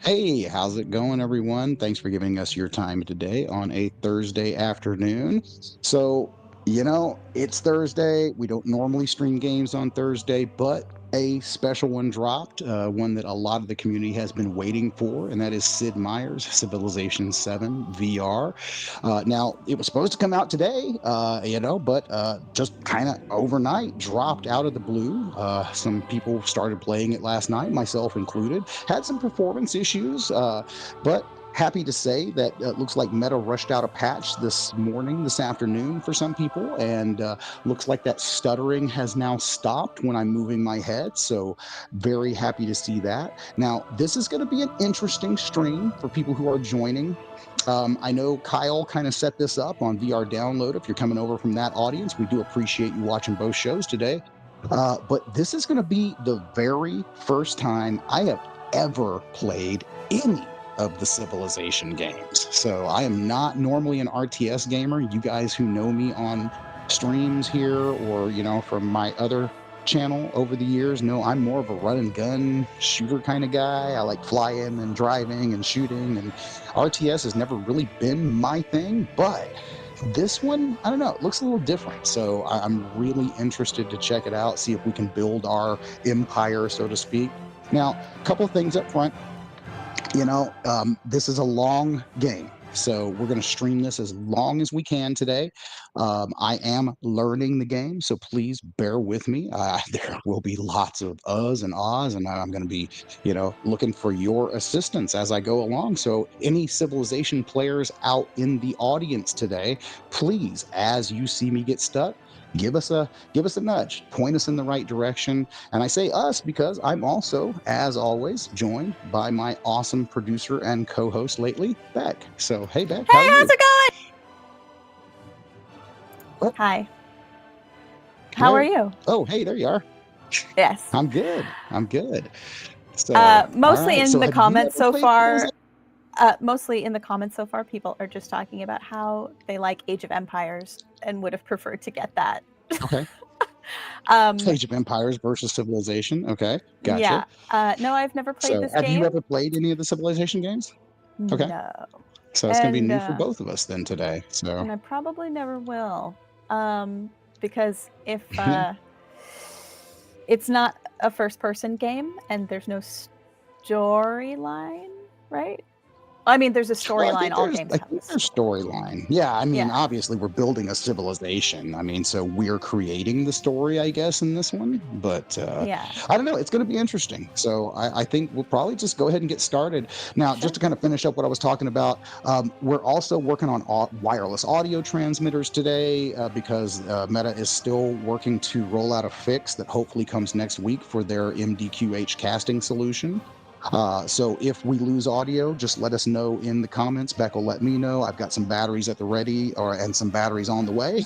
Hey, how's it going, everyone? Thanks for giving us your time today on a Thursday afternoon. So, it's Thursday. We don't normally stream games on Thursday, but a special one dropped, one that a lot of the community has been waiting for, and that is Sid Meier's Civilization VII VR. Now, it was supposed to come out today, but just kind of overnight dropped out of the blue. Some people started playing it last night, myself included. Had some performance issues, but happy to say that it looks like Meta rushed out a patch this afternoon for some people, and looks like that stuttering has now stopped when I'm moving my head. So, very happy to see that. Now, this is going to be an interesting stream for people who are joining. I know Kyle kind of set this up on VR Download. If you're coming over from that audience, we do appreciate you watching both shows today. But this is going to be the very first time I have ever played any of the Civilization games. So I am not normally an RTS gamer. You guys who know me on streams here or, from my other channel over the years know I'm more of a run and gun shooter kind of guy. I like flying and driving and shooting, and RTS has never really been my thing, but this one, I don't know, it looks a little different. So I'm really interested to check it out, see if we can build our empire, so to speak. Now, a couple of things up front. This is a long game. So we're going to stream this as long as we can today. I am learning the game, so please bear with me. There will be lots of uhs and ahs, and I'm going to be, looking for your assistance as I go along. So any Civilization players out in the audience today, please, as you see me get stuck, give us a nudge, point us in the right direction. And I say us because I'm also, as always, joined by my awesome producer and co-host lately, Beck. So hey Beck, Hey, how are you? how's it going? What? Hi. How are you? Oh, hey, there you are. Yes. I'm good. So Mostly all right. in So the have you comments ever so played far. Mostly in the comments so far, people are just talking about how they like Age of Empires and would have preferred to get that. Okay. Age of Empires versus Civilization. Okay, gotcha. Yeah. No, I've never played So this have you game. ever played any of the Civilization games? Okay. No. So it's gonna be new for both of us then today. So And I probably never will. Because if yeah. it's not a first-person game and there's no storyline, right? I mean, there's a Well, storyline. All games I have think a there's story. storyline. Yeah, I mean, Yeah. obviously we're building a civilization. I mean, so we're creating the story, I guess, in this one. But Yeah. I don't know. It's going to be interesting. So I think we'll probably just go ahead and get started. Now, Sure. just to kind of finish up what I was talking about, we're also working on wireless audio transmitters today because Meta is still working to roll out a fix that hopefully comes next week for their MDQH casting solution. So if we lose audio, just let us know in the comments. Beck will let me know. I've got some batteries at the ready, and some batteries on the way,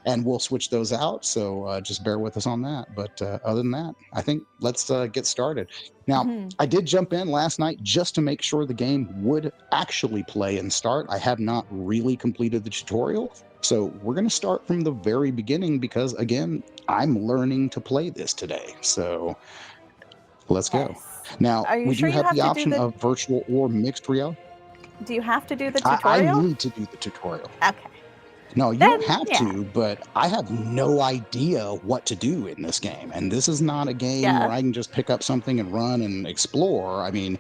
and we'll switch those out. So just bear with us on that. But other than that, I think let's get started. Now, I did jump in last night just to make sure the game would actually play and start. I have not really completed the tutorial. So we're going to start from the very beginning because, again, I'm learning to play this today. So let's go. Yes. Now, Are you we do sure you have have the to do option the? of virtual or mixed reality. Do you have to do the I tutorial? need to do the tutorial. Okay. No, you Then don't have yeah. to, but I have no idea what to do in this game. And this is not a game where Yeah. I can just pick up something and run and explore. I mean,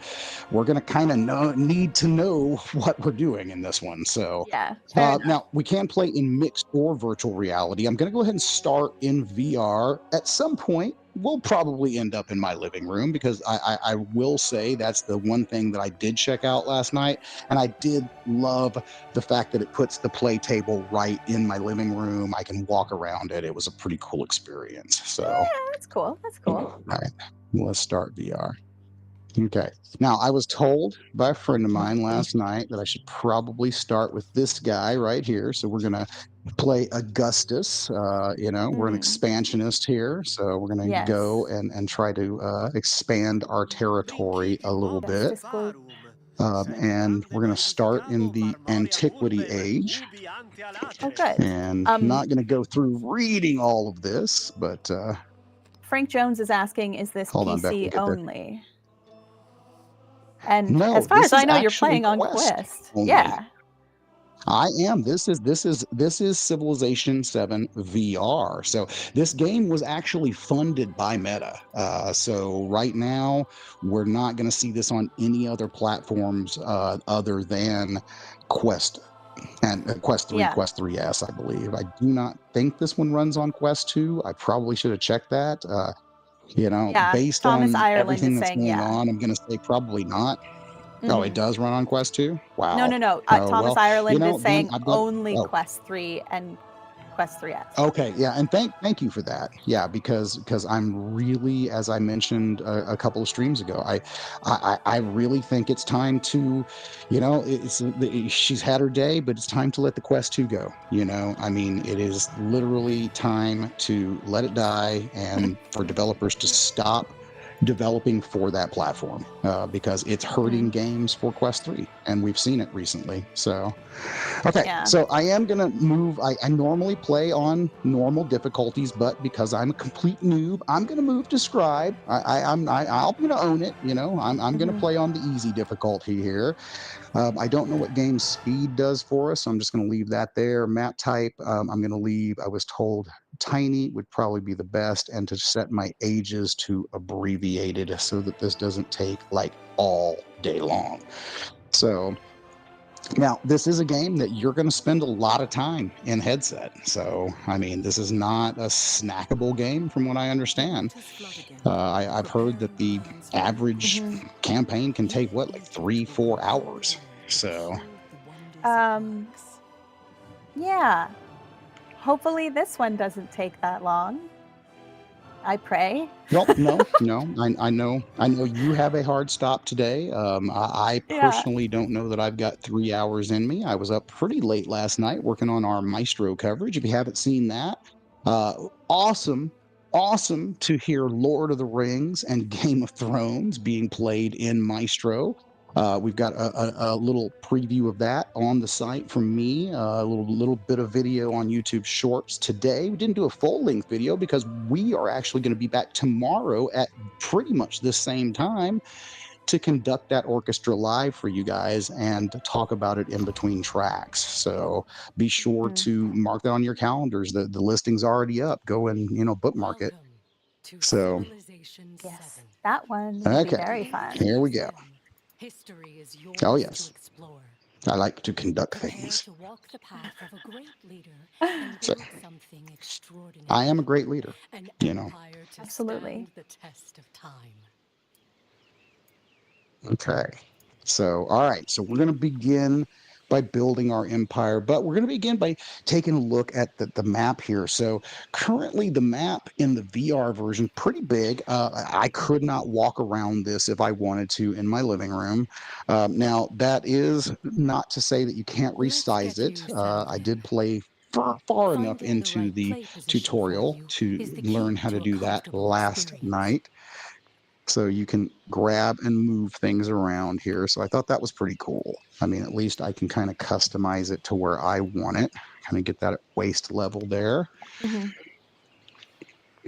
we're going to kind of need to know what we're doing in this one. So Yeah. Fair enough. now we can play in mixed or virtual reality. I'm going to go ahead and start in VR. At some point, we'll probably end up in my living room because I will say that's the one thing that I did check out last night. And I did love the fact that it puts the play table right in my living room. I can walk around it. It was a pretty cool experience. So, Yeah, that's cool. That's cool. all right, let's start VR. Okay. Now, I was told by a friend of mine last night that I should probably start with this guy right here. So we're going to play Augustus. We're an expansionist here. So we're going to Yes. go and try to expand our territory a little bit. Augustus Gloop. And we're going to start in the Antiquity Age. Oh, good. And not going to go through reading all of this, but Frank Jones is asking, is this hold on, Beck, we'll PC get there. only? And as No, far this as is I know, you're actually playing on Quest Quest. only. Yeah. I am. This is Civilization VII VR. So this game was actually funded by Meta. So right now we're not going to see this on any other platforms other than Quest and Quest 3, Yeah. Quest 3S, I believe. I do not think this one runs on Quest 2. I probably should have checked that. Yeah. Based Thomas on Ireland everything is that's saying going yeah. on, I'm going to say probably not. Oh, it Mhm. does run on Quest 2? No, Wow. no, no. Oh, Thomas well, Ireland is then saying I've got. only Oh, Quest 3 and Quest 3S. okay, yeah, and thank you for that. Yeah, because I'm really, as I mentioned a couple of streams ago, I really think it's time to, she's had her day, but it's time to let the Quest 2 go. I mean, it is literally time to let it die and for developers to stop developing for that platform because it's hurting Mhm. games for Quest 3, and we've seen it recently. So. Okay, Yeah. so I am gonna move. I normally play on normal difficulties, but because I'm a complete noob, I'm gonna move to scribe. I'm gonna own it. I'm gonna Mhm. play on the easy difficulty here. I don't know what game speed does for us, so I'm just gonna leave that there. Map type, I'm gonna leave. I was told tiny would probably be the best, and to set my ages to abbreviated so that this doesn't take like all day long. So now, this is a game that you're going to spend a lot of time in headset. So, I mean, this is not a snackable game from what I understand. I've heard that the average Mhm. campaign can take, what, like 3, 4 hours. So, Um, yeah. Hopefully this one doesn't take that long. I pray. nope, no. I know you have a hard stop today. I Yeah. personally don't know that I've got 3 hours in me. I was up pretty late last night working on our Maestro coverage. If you haven't seen that, uh, awesome, awesome to hear Lord of the Rings and Game of Thrones being played in Maestro. We've got a little preview of that on the site from me, a little bit of video on YouTube Shorts today. We didn't do a full length video because we are actually going to be back tomorrow at pretty much the same time to conduct that orchestra live for you guys and to talk about it in between tracks. So be sure Mhm. to mark that on your calendars. The listing's already up. Go and bookmark it. So Yes. That one will be okay, very fun. here we go. Oh yes, I like to conduct things. So I am a great leader, you know. Absolutely. Okay. So, all right. So we're going to begin by building our empire, but we're going to begin by taking a look at the map here. So currently the map in the VR version, pretty big. I could not walk around this if I wanted to in my living room. Now, that is not to say that you can't resize it. I did play far enough into the tutorial to learn how to do that last night. So you can grab and move things around here. So I thought that was pretty cool. I mean, at least I can kind of customize it to where I want it. Kind of get that at waist level there. Mhm.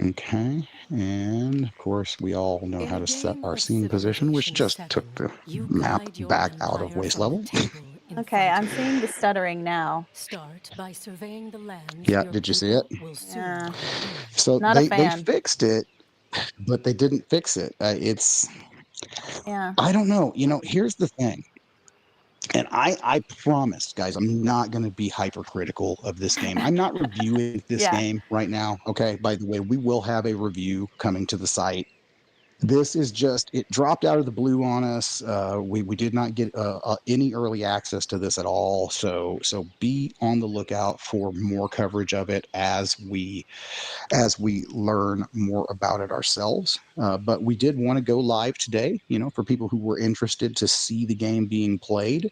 Okay. And of course, we all know how to set our scene position, which just took the map back out of waist level. Okay, I'm seeing the stuttering now. Yeah, did you see it? Yeah. So Not a they fan. fixed it, but they didn't fix it. Yeah. I don't know. Here's the thing. And I promised, guys, I'm not going to be hypercritical of this game. I'm not reviewing this Yeah. game right now. Okay. By the way, we will have a review coming to the site. This is just, it dropped out of the blue on us. We did not get any early access to this at all. So be on the lookout for more coverage of it as we learn more about it ourselves. But we did want to go live today, for people who were interested to see the game being played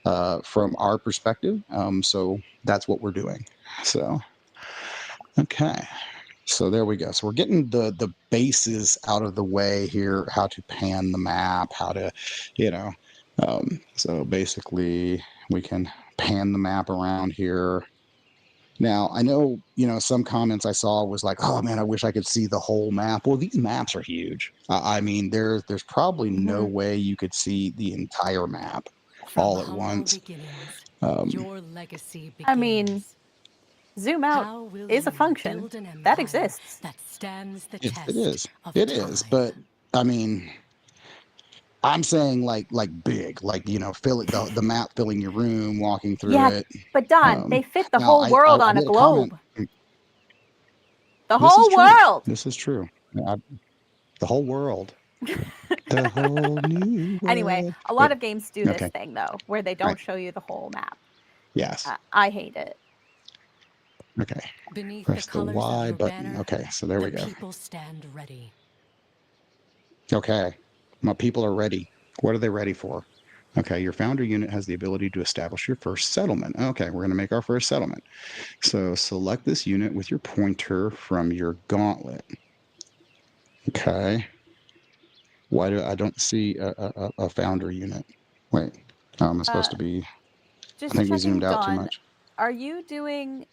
from our perspective. So that's what we're doing. So, okay. So there we go. So we're getting the bases out of the way here, how to pan the map, how to, you know, so basically we can pan the map around here. Now, I know, some comments I saw was like, "Oh man, I wish I could see the whole map." Well, these maps are huge. I mean, there's probably no Mhm. way you could see the entire map From all at humble once. beginnings, Um, your legacy I mean, begins. zoom out How will is a you function. build an That empire exists. that stands the yes, it test is. of It is. time? But I mean, I'm saying like big, like fill it the map, filling your room, walking through Yeah, it. but Don, Um, they fit the now, whole world I on a did a comment. globe. The This is whole true. world! This is true. I, the whole world, the whole new Anyway, world. a lot Wait, of games do this okay, thing, though, where they right. don't show you the whole map. Yes. I hate it. Okay. Beneath the Press the colors of Y your button. banner, Okay, so there the we go. people stand ready. Okay, my people are ready. What are they ready for? Okay, your founder unit has the ability to establish your first settlement. Okay, we're going to make our first settlement. So select this unit with your pointer from your gauntlet. Okay. Why do I don't see a founder unit? Wait, I'm supposed Uh, to be. I just think we zoomed checking, out too Don, much. are you doing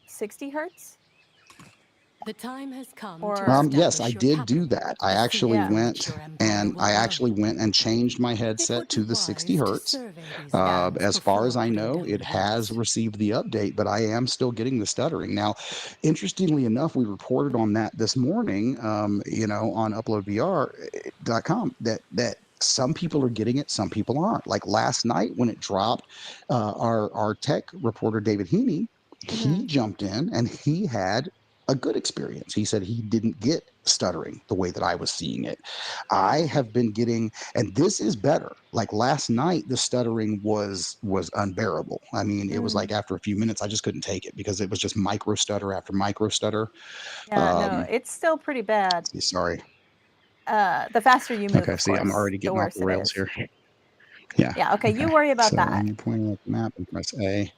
60 hertz? The time has come to Or, Yes, I establish your did do capital, that. the seat yeah, from which your empire will I grow. actually went and changed my It headset would be to the 60 wise to hertz. survey these yeah. lands As far as before I putting know, down it has roots. received the update, but I am still getting the stuttering. Now, interestingly enough, we reported on that this morning, on UploadVR.com that some people are getting it, some people aren't. Like last night when it dropped, our tech reporter David Heaney, he Mhm. jumped in and he had a good experience. He said he didn't get stuttering the way that I was seeing it. I Oh. have been getting, and this is better. Like last night, the stuttering was unbearable. I mean, it was like Mm. after a few minutes, I just couldn't take it because it was just micro stutter after micro stutter. Yeah, no, Um, it's still pretty bad. Sorry. The faster you move, Okay, of see, I'm course, already the getting off worse the it rails is. here. Yeah. Yeah, okay, you Okay. worry about So that. on your pointer at the map and press A.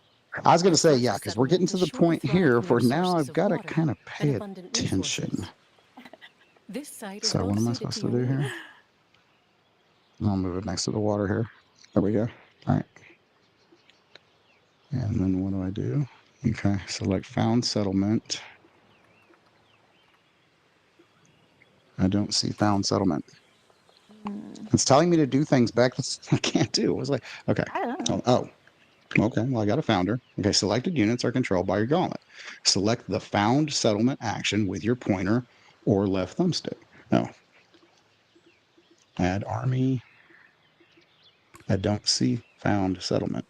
I was going Your to say, yeah, first because we're getting settlement to is the sure to point thrive here near for now sources I've of got to water kind of and pay abundant attention. resources. This site is So well what am I suited supposed to to your do here? needs. I'll move it next to the water here. There we go. All right. And then what do I do? Okay, select found settlement. I don't see found settlement. Mm, It's telling me to do things back that I can't do. It was like, okay. I don't know. Oh, okay. Well, I got a founder. Okay, selected units are controlled by your gauntlet. Select the found settlement action with your pointer or left thumbstick. Oh, add army. I don't see found settlement.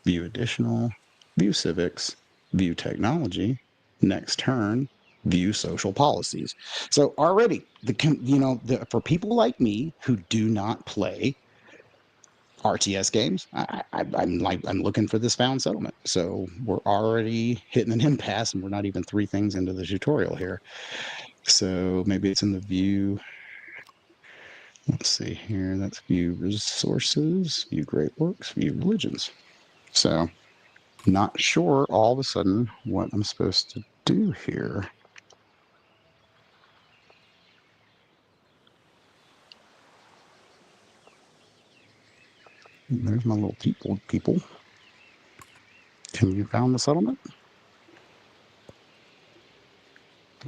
View additional, view civics, view technology, next turn, view social policies. So already for people like me who do not play RTS games, I'm looking for this found settlement. So we're already hitting an impasse, and we're not even three things into the tutorial here. So maybe it's in the view. Let's see here. That's view resources, view great works, view religions. So not sure all of a sudden what I'm supposed to do here. There's my little people. Can you found the settlement?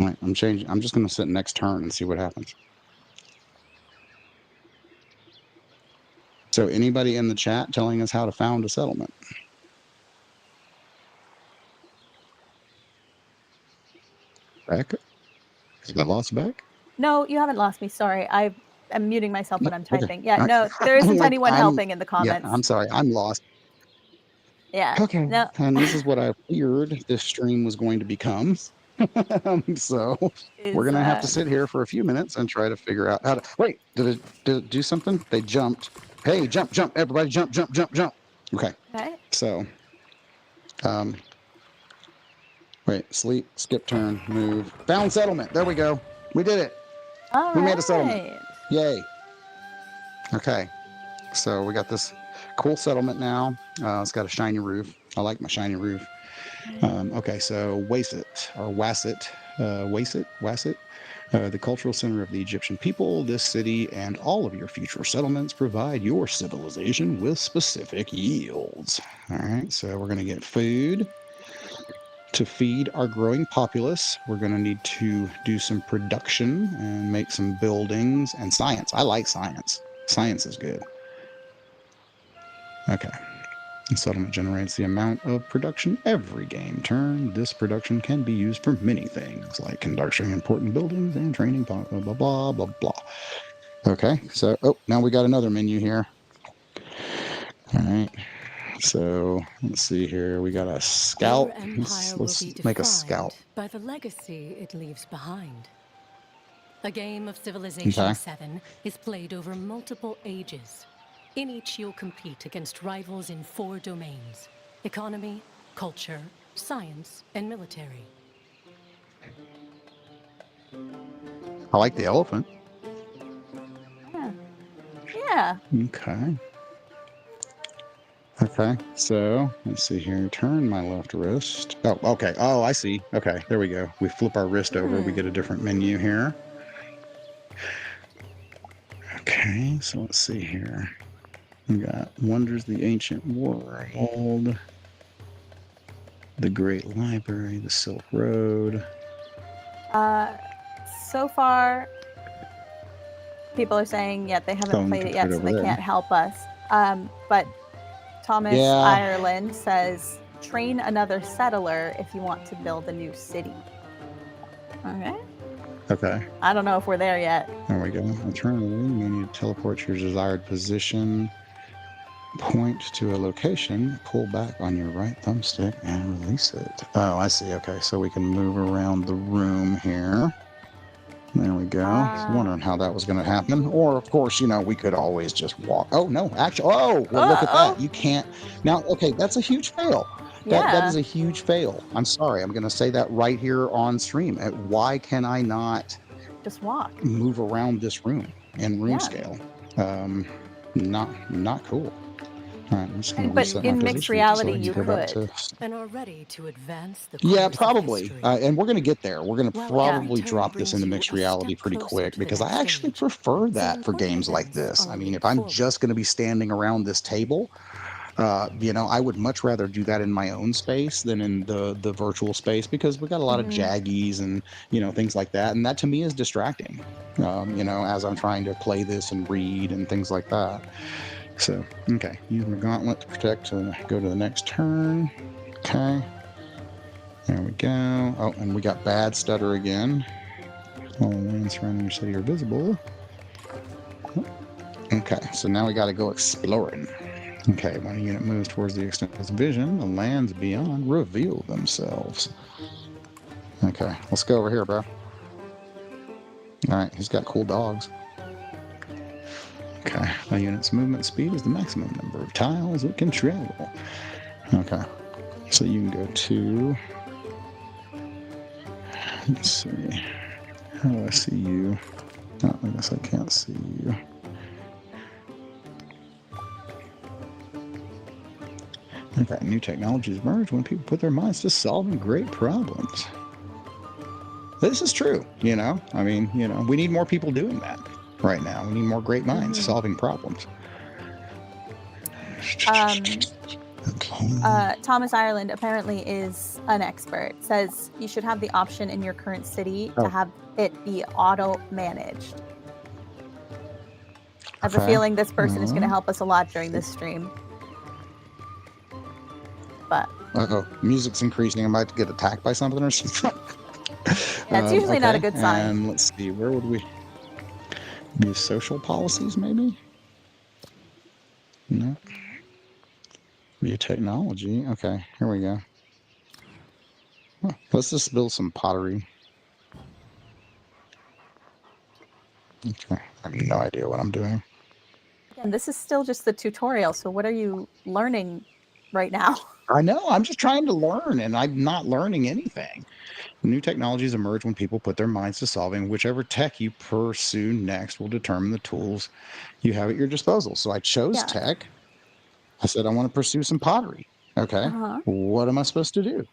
All right, I'm changing. I'm just going to sit next turn and see what happens. So anybody in the chat telling us how to found a settlement? Back? Is I lost back? No, you haven't lost me, sorry. I am muting myself No. when I'm Okay. typing. Yeah, All no, right. there I'm isn't like, anyone helping in the yeah, comments. I'm sorry. I'm lost. Yeah, Okay. no. And this is what I feared this stream was going to become. So we're Is, gonna have to sit here for a few minutes and try to figure out how to wait. Did it do something? They jumped. Hey, jump, jump, everybody, jump, jump, jump, jump. Okay. okay. So um wait, sleep, skip turn, move. Found settlement. There we go. We did it. All We made a settlement. right. Yay. Okay. So we got this cool settlement now. It's got a shiny roof. I like my shiny roof. Okay, so Wasset or Wasset, Wasset. The cultural center of the Egyptian people, this city and all of your future settlements provide your civilization with specific yields. All right, so we're going to get food. To feed our growing populace, we're going to need to do some production and make some buildings and science. I like science. Science is good. Okay. The settlement generates the amount of production every game turn. This production can be used for many things, like conducting important buildings and training, blah, blah, blah, blah, blah, blah. Okay, so, now we got another menu here. All right. So let's see here. We got a scout. Your empire Let's will be make a scout. defined by the legacy it leaves behind. A game of Okay. Civilization VII is played over multiple ages. In each, you'll compete against rivals in 4 domains: economy, culture, science, and military. I like the elephant. Yeah. Okay. Okay, so let's see here. Turn my left wrist. Oh, okay. Oh, I see. Okay, there we go. We flip our wrist over. We get a different menu here. Okay, so let's see here. We got Wonders of the Ancient World, the Great Library, the Silk Road. So far, people are saying, they haven't played it yet, so they can't help us. But Thomas Ireland says, train another settler if you want to build a new city. Okay. Okay. I don't know if we're there yet. There we go. Alternatively, you need to teleport to your desired position, point to a location, pull back on your right thumbstick, and release it. Oh, I see. Okay, so we can move around the room here. There we go. I was wondering how that was going to happen. Or, of course, we could always just walk. Oh, no, actually. Oh, well, look at that. You can't. Now, okay, that's a huge fail. That is a huge fail. I'm sorry. I'm going to say that right here on stream. Why can I not just walk, move around this room in room scale? Not cool. All right, I'm just gonna but in mixed reality, you could. And are ready to advance the probably. And we're going to get there. We're going to probably drop this into mixed reality pretty quick because I actually prefer that for games like this. I mean, if I'm just going to be standing around this table, I would much rather do that in my own space than in the virtual space because we got a lot of jaggies and things like that, and that to me is distracting. As I'm trying to play this and read and things like that. So, okay, use my gauntlet to protect to go to the next turn. Okay. There we go. Oh, and we got bad stutter again. All lands surrounding your city are visible. Okay, so now we got to go exploring. Okay, when a unit moves towards the extent of its vision, the lands beyond reveal themselves. Okay, let's go over here, bro. Alright, he's got cool dogs. Okay, a unit's movement speed is the maximum number of tiles it can travel. Okay, so you can go to... Let's see. How do I see you? Oh, I guess I can't see you. Okay, new technologies emerge when people put their minds to solving great problems. This is true, I mean, we need more people doing that right now. We need more great minds solving problems. Thomas Ireland apparently is an expert. Says you should have the option in your current city to have it be auto-managed. I have a feeling this person is going to help us a lot during this stream. But music's increasing. I might get attacked by something or something. That's usually not a good sign. And let's see, where would we use social policies? Maybe. No. Via technology. Okay, here we go. Well, let's just build some pottery. Okay, I have no idea what I'm doing. And this is still just the tutorial, so what are you learning right now? I know, I'm just trying to learn, and I'm not learning anything. New technologies emerge when people put their minds to solving. Whichever tech you pursue next will determine the tools you have at your disposal. So I chose tech. I said, I want to pursue some pottery. Okay, what am I supposed to do?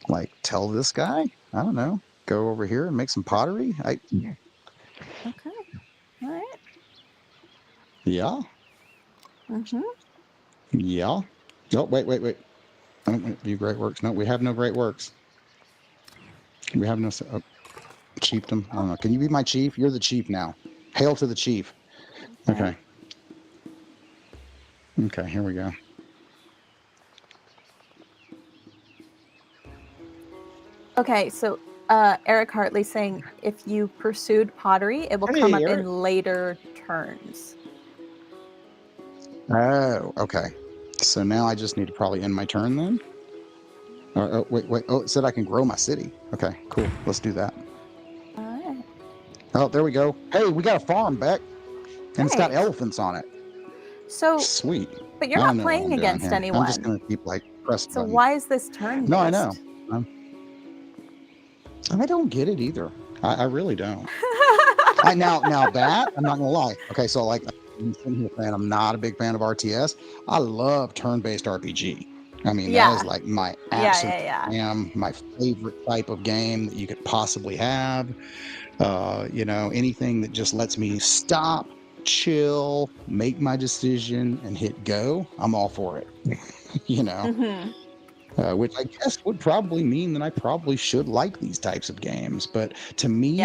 Like, tell this guy? I don't know. go over here and make some pottery? Okay. All right. Yeah. Mm-hmm. Yeah. Oh, wait. View great works. No, we have no great works. We have no chiefdom. I don't know. Can you be my chief? You're the chief now. Hail to the chief. Okay. Okay, here we go. Okay, so Eric Hartley saying if you pursued pottery, it will come up in later turns. Oh, okay. So now I just need to probably end my turn then? Oh, wait. Oh, it said I can grow my city. Okay, cool. Let's do that. All right. Oh, there we go. Hey, we got a farm, Beck. And it's got elephants on it. So sweet. But you're not playing against anyone. I'm just going to keep like pressing. So why is this turn? No, I know. I don't get it either. I really don't. Now that I'm not gonna lie. Okay, so like I'm sitting here saying I'm not a big fan of RTS. I love turn-based RPG. I mean, that is like my absolute my favorite type of game that you could possibly have. You know, anything that just lets me stop, chill, make my decision, and hit go. I'm all for it. You know. Mm-hmm. Which I guess would probably mean that I probably should like these types of games. But to me,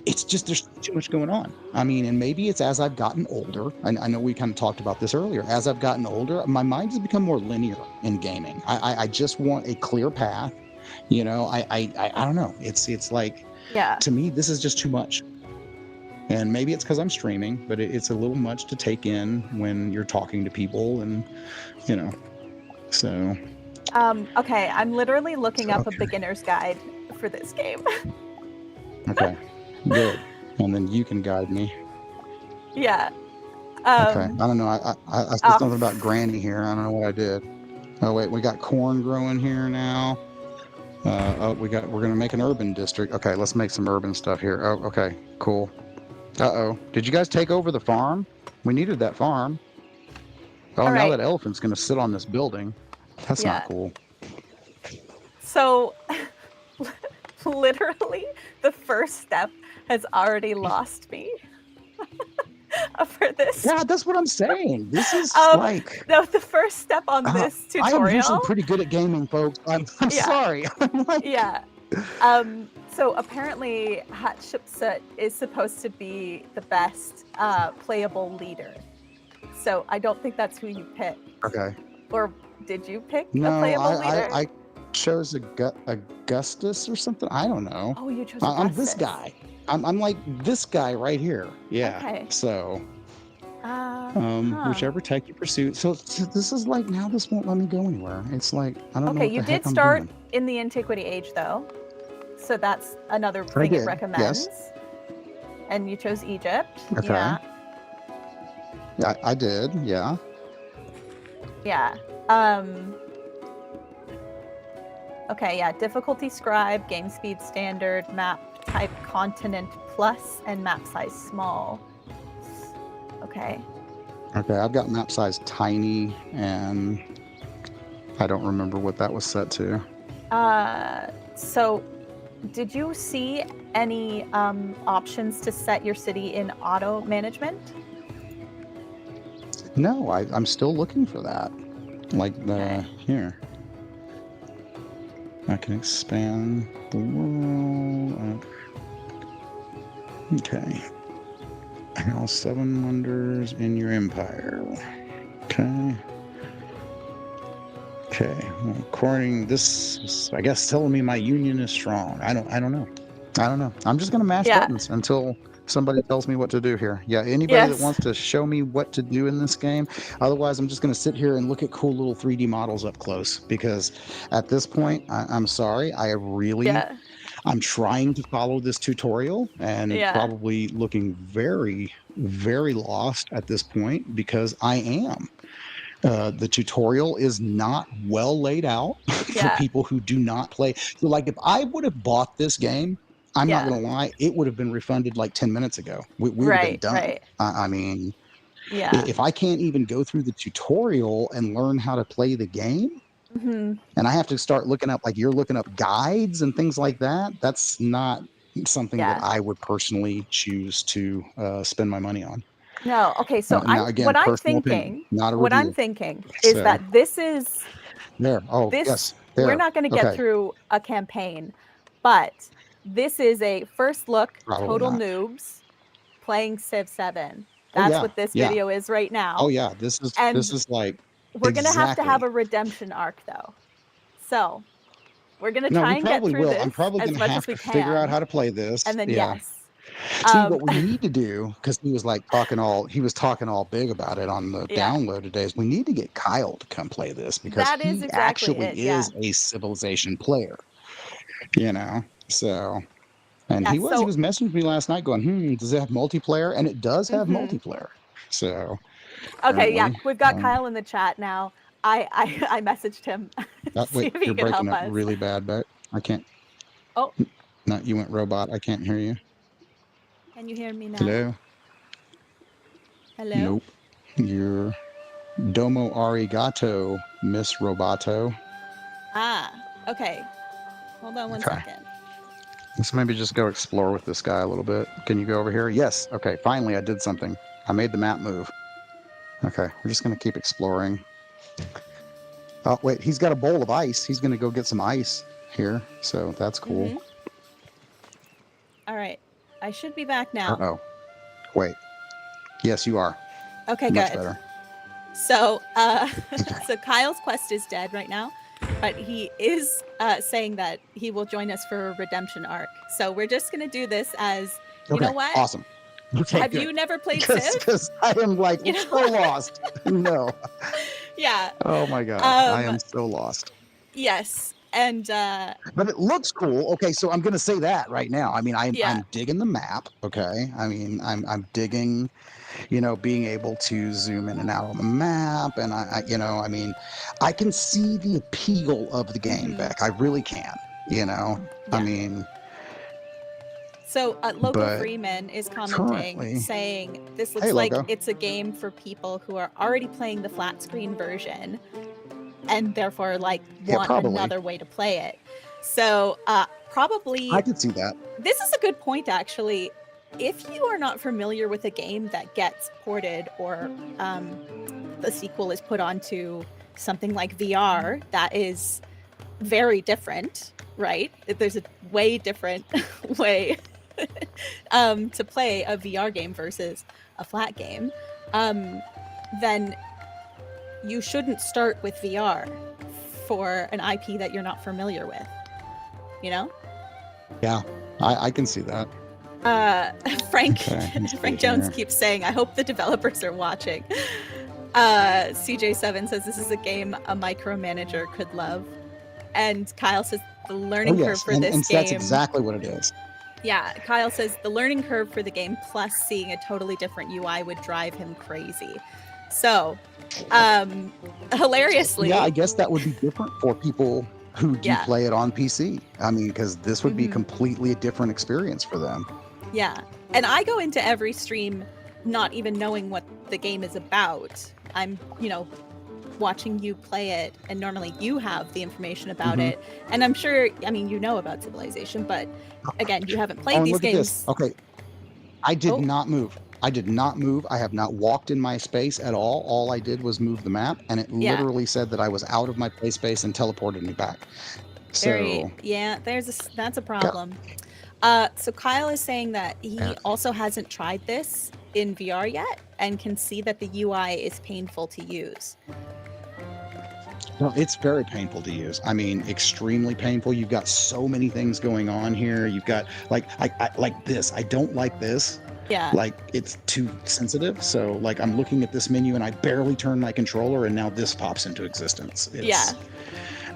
it's just there's too much going on. I mean, and maybe it's as I've gotten older. I know we kind of talked about this earlier. As I've gotten older, my mind has become more linear in gaming. I just want a clear path. You know, I don't know. It's like, to me, this is just too much. And maybe it's because I'm streaming, but it's a little much to take in when you're talking to people and, you know, so... Okay, I'm literally looking up a beginner's guide for this game. Okay, good. And then you can guide me. Yeah. Okay, I don't know. I said something about Granny here. I don't know what I did. Oh wait, we got corn growing here now. We're gonna make an urban district. Okay, let's make some urban stuff here. Oh, okay, cool. Did you guys take over the farm? We needed that farm. Oh, now that elephant's gonna sit on this building. That's not cool. So, literally, the first step has already lost me for this. Yeah, that's what I'm saying. This is like... No, the first step on this tutorial... I am usually pretty good at gaming, folks. I'm sorry. So apparently, Hatshepsut is supposed to be the best playable leader. So I don't think that's who you picked. Okay. Or... Did you pick a playable leader? I chose Augustus or something. I don't know. Oh, you chose Augustus. I'm this guy. I'm like this guy right here. Yeah. Okay. So, whichever tech you pursue. So this is like, now this won't let me go anywhere. It's like, I don't know what the heck I'm doing. Okay, you did start in the Antiquity Age, though. So that's another thing it recommends. Yes. And you chose Egypt. Okay. Yeah, I did. Yeah. Yeah. Okay, yeah, difficulty scribe, game speed standard, map type continent plus, and map size small. Okay. Okay, I've got map size tiny, and I don't remember what that was set to. So did you see any options to set your city in auto management? No, I'm still looking for that. Like here. I can expand the world. Okay. House 7 wonders in your empire. Okay. Well, according this, I guess telling me my union is strong. I don't know. I'm just gonna mash buttons until somebody tells me what to do here. Yeah, anybody that wants to show me what to do in this game. Otherwise, I'm just going to sit here and look at cool little 3D models up close, because at this point, I'm sorry, I'm trying to follow this tutorial and probably looking very, very lost at this point, because I am. The tutorial is not well laid out for people who do not play. So like, if I would have bought this game, I'm not going to lie, it would have been refunded like 10 minutes ago. We would have been done. Right. I mean, if I can't even go through the tutorial and learn how to play the game, Mm-hmm. And I have to start looking up, like you're looking up guides and things like that. That's not something that Yeah. I would personally choose to spend my money on. No. Okay. So Now, again, what I'm personal opinion, thinking, not a what I'm review. thinking is So that this is there. Oh, this yes, we're there. not going to get Okay, through a campaign, but this is a first look probably total not. noobs playing Civ 7. Oh That's yeah, what this yeah. video is right Oh now. yeah. This And is like we're going to have exactly. a redemption arc though. So, we're going to No, try we and get probably through will. I'm this probably as going to much have as we to figure out can. how to play this. And then Yeah. yes. See, what we need to do, because he was talking all big about it on the Yeah. download today, is we need to get Kyle to come play this because That is he exactly actually it. Yeah. is a Civilization player, you know? So, and Yeah. he So, was messaging with me last night going, does it have multiplayer? And it does have mhm. multiplayer. So, Okay, yeah, apparently, we've got Kyle in the chat now. I messaged him to see wait, if he you're could breaking help up us. really bad, but I can't, Oh, no, you went robot. I can't hear you. can you hear me now? Hello? Hello? Nope. You're Domo Arigato, Miss Roboto. Ah, okay. Hold on one Okay. second. Let's maybe just go explore with this guy a little bit. Can you go over here? Yes. Okay. Finally, I did something. I made the map move. Okay. We're just going to keep exploring. Oh, wait. He's got a bowl of ice. He's going to go get some ice here. So that's cool. All right. I should be back now. Uh-oh. Wait. Yes, you are. Okay, Much good. better. So, so Kyle's quest is dead right now, but he is saying that he will join us for a redemption arc. So we're just gonna do this as, you know what? Awesome. Okay, Have good. you never played Civ? Because I am like You know so lost. No. Yeah. Oh my God. I am so lost. Yes. And but it looks cool. Okay, so I'm gonna say that right now. I mean, I'm digging the map. Okay, I mean, I'm digging, being able to zoom in and out on the map, and I mean, I can see the appeal of the game, Beck. I really can. I mean. So Loco Freeman is commenting, saying this looks like it's a game for people who are already playing the flat screen version, and therefore want another way to play it. So probably I could see that. This is a good point, actually. If you are not familiar with a game that gets ported or the sequel is put onto something like VR, that is very different, right? There's a way different way to play a VR game versus a flat game. Then you shouldn't start with VR for an IP that you're not familiar with, Yeah, I can see that. Frank Jones keeps saying, I hope the developers are watching. CJ7 says this is a game a micromanager could love. And Kyle says the learning curve for this game. That's exactly what it is. Yeah, Kyle says the learning curve for the game plus seeing a totally different UI would drive him crazy. So, hilariously. Yeah, I guess that would be different for people who do play it on PC. I mean, because this would be completely a different experience for them. Yeah. And I go into every stream not even knowing what the game is about. I'm, watching you play it, and normally you have the information about it. And I'm sure, you know about Civilization, but again, you haven't played these games. Okay. I did not move. I did not move. I have not walked in my space at all. All I did was move the map, and it literally said that I was out of my play space and teleported me back. So that's a problem. So Kyle is saying that he also hasn't tried this in VR yet and can see that the UI is painful to use. No, it's very painful to use. I mean, extremely painful. You've got so many things going on here. You've got I like this. I don't like this. Yeah. Like it's too sensitive. So I'm looking at this menu and I barely turn my controller and now this pops into existence.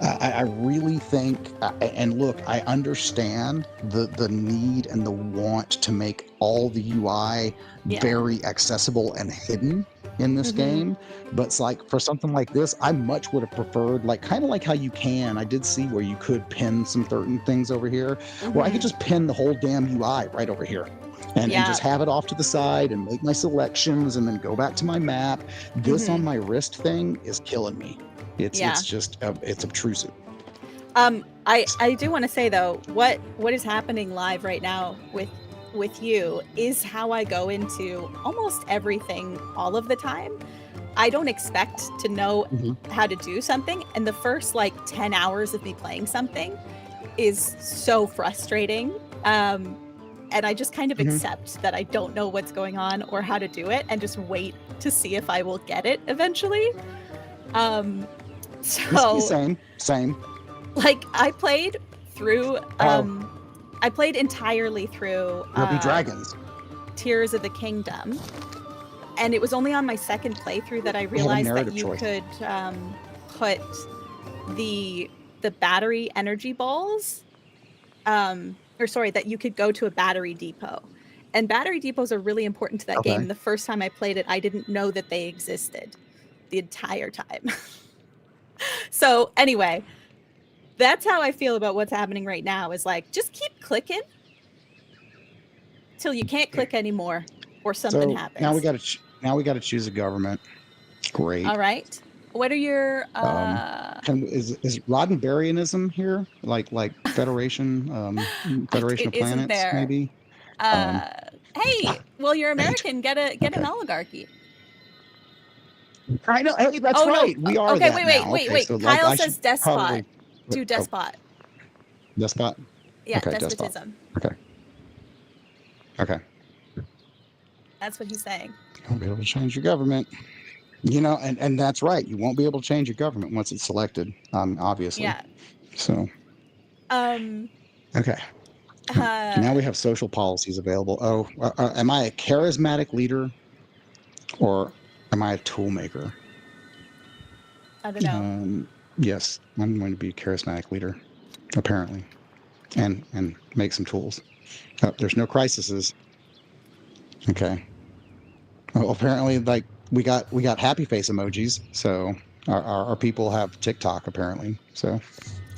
I really think, and look, I understand the need and the want to make all the UI very accessible and hidden. in this game, but it's like for something like this, I much would have preferred, like, kind of like how you can. I did see where you could pin some certain things over here, where I could just pin the whole damn UI right over here. And just have it off to the side and make my selections and then go back to my map. This on my wrist thing is killing me. It's just it's obtrusive. I do want to say though, what is happening live right now with you is how I go into almost everything all of the time. I don't expect to know how to do something, and the first like 10 hours of me playing something is so frustrating. And I just kind of accept that I don't know what's going on or how to do it, and just wait to see if I will get it eventually. So same. Like I played through, I played entirely through Dragons, Tears of the Kingdom, and it was only on my second playthrough that I realized that you could put the battery energy balls, that you could go to a battery depot. And battery depots are really important to that game. The first time I played it, I didn't know that they existed the entire time. So anyway, that's how I feel about what's happening right now, is like, just keep clicking till you can't click anymore or something happens. Now we got to choose a government. Great. All right. What are your is Roddenberryanism here? Like Federation of Planets, maybe? Hey, well, you're American. Get an oligarchy. I know. Hey, that's right. No. We are. Okay, that wait. So, Kyle says despot. Do despot. Despot. Yeah, despotism. Despot. Okay. That's what he's saying. You won't be able to change your government. You know, and that's right. You won't be able to change your government once it's selected, obviously. Yeah. So. Okay. Now we have social policies available. Oh, am I a charismatic leader, or am I a tool maker? I don't know. Yes, I'm going to be a charismatic leader, apparently, and make some tools. There's no crises. Okay. Well, apparently, like we got happy face emojis, so our people have TikTok apparently. So.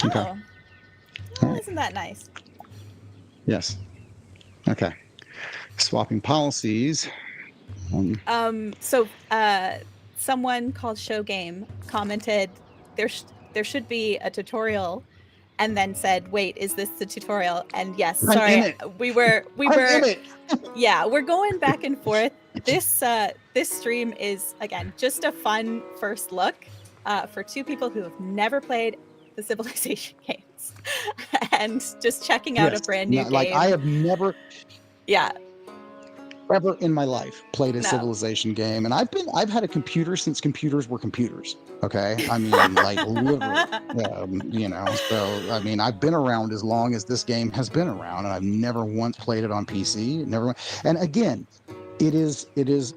Okay. Oh, well, isn't that nice? Yes. Okay. Swapping policies. So someone called Show Game commented there should be a tutorial, and then said, "Wait, is this the tutorial?" And yes, sorry, we were yeah, we're going back and forth. This stream is, again, just a fun first look for two people who have never played the Civilization games and just checking out a brand new game. Like, I have never ever in my life played a Civilization game, and I've had a computer since computers were computers. Okay, I mean, like, literally, you know. So I mean, I've been around as long as this game has been around, and I've never once played it on PC. Never. And again, it is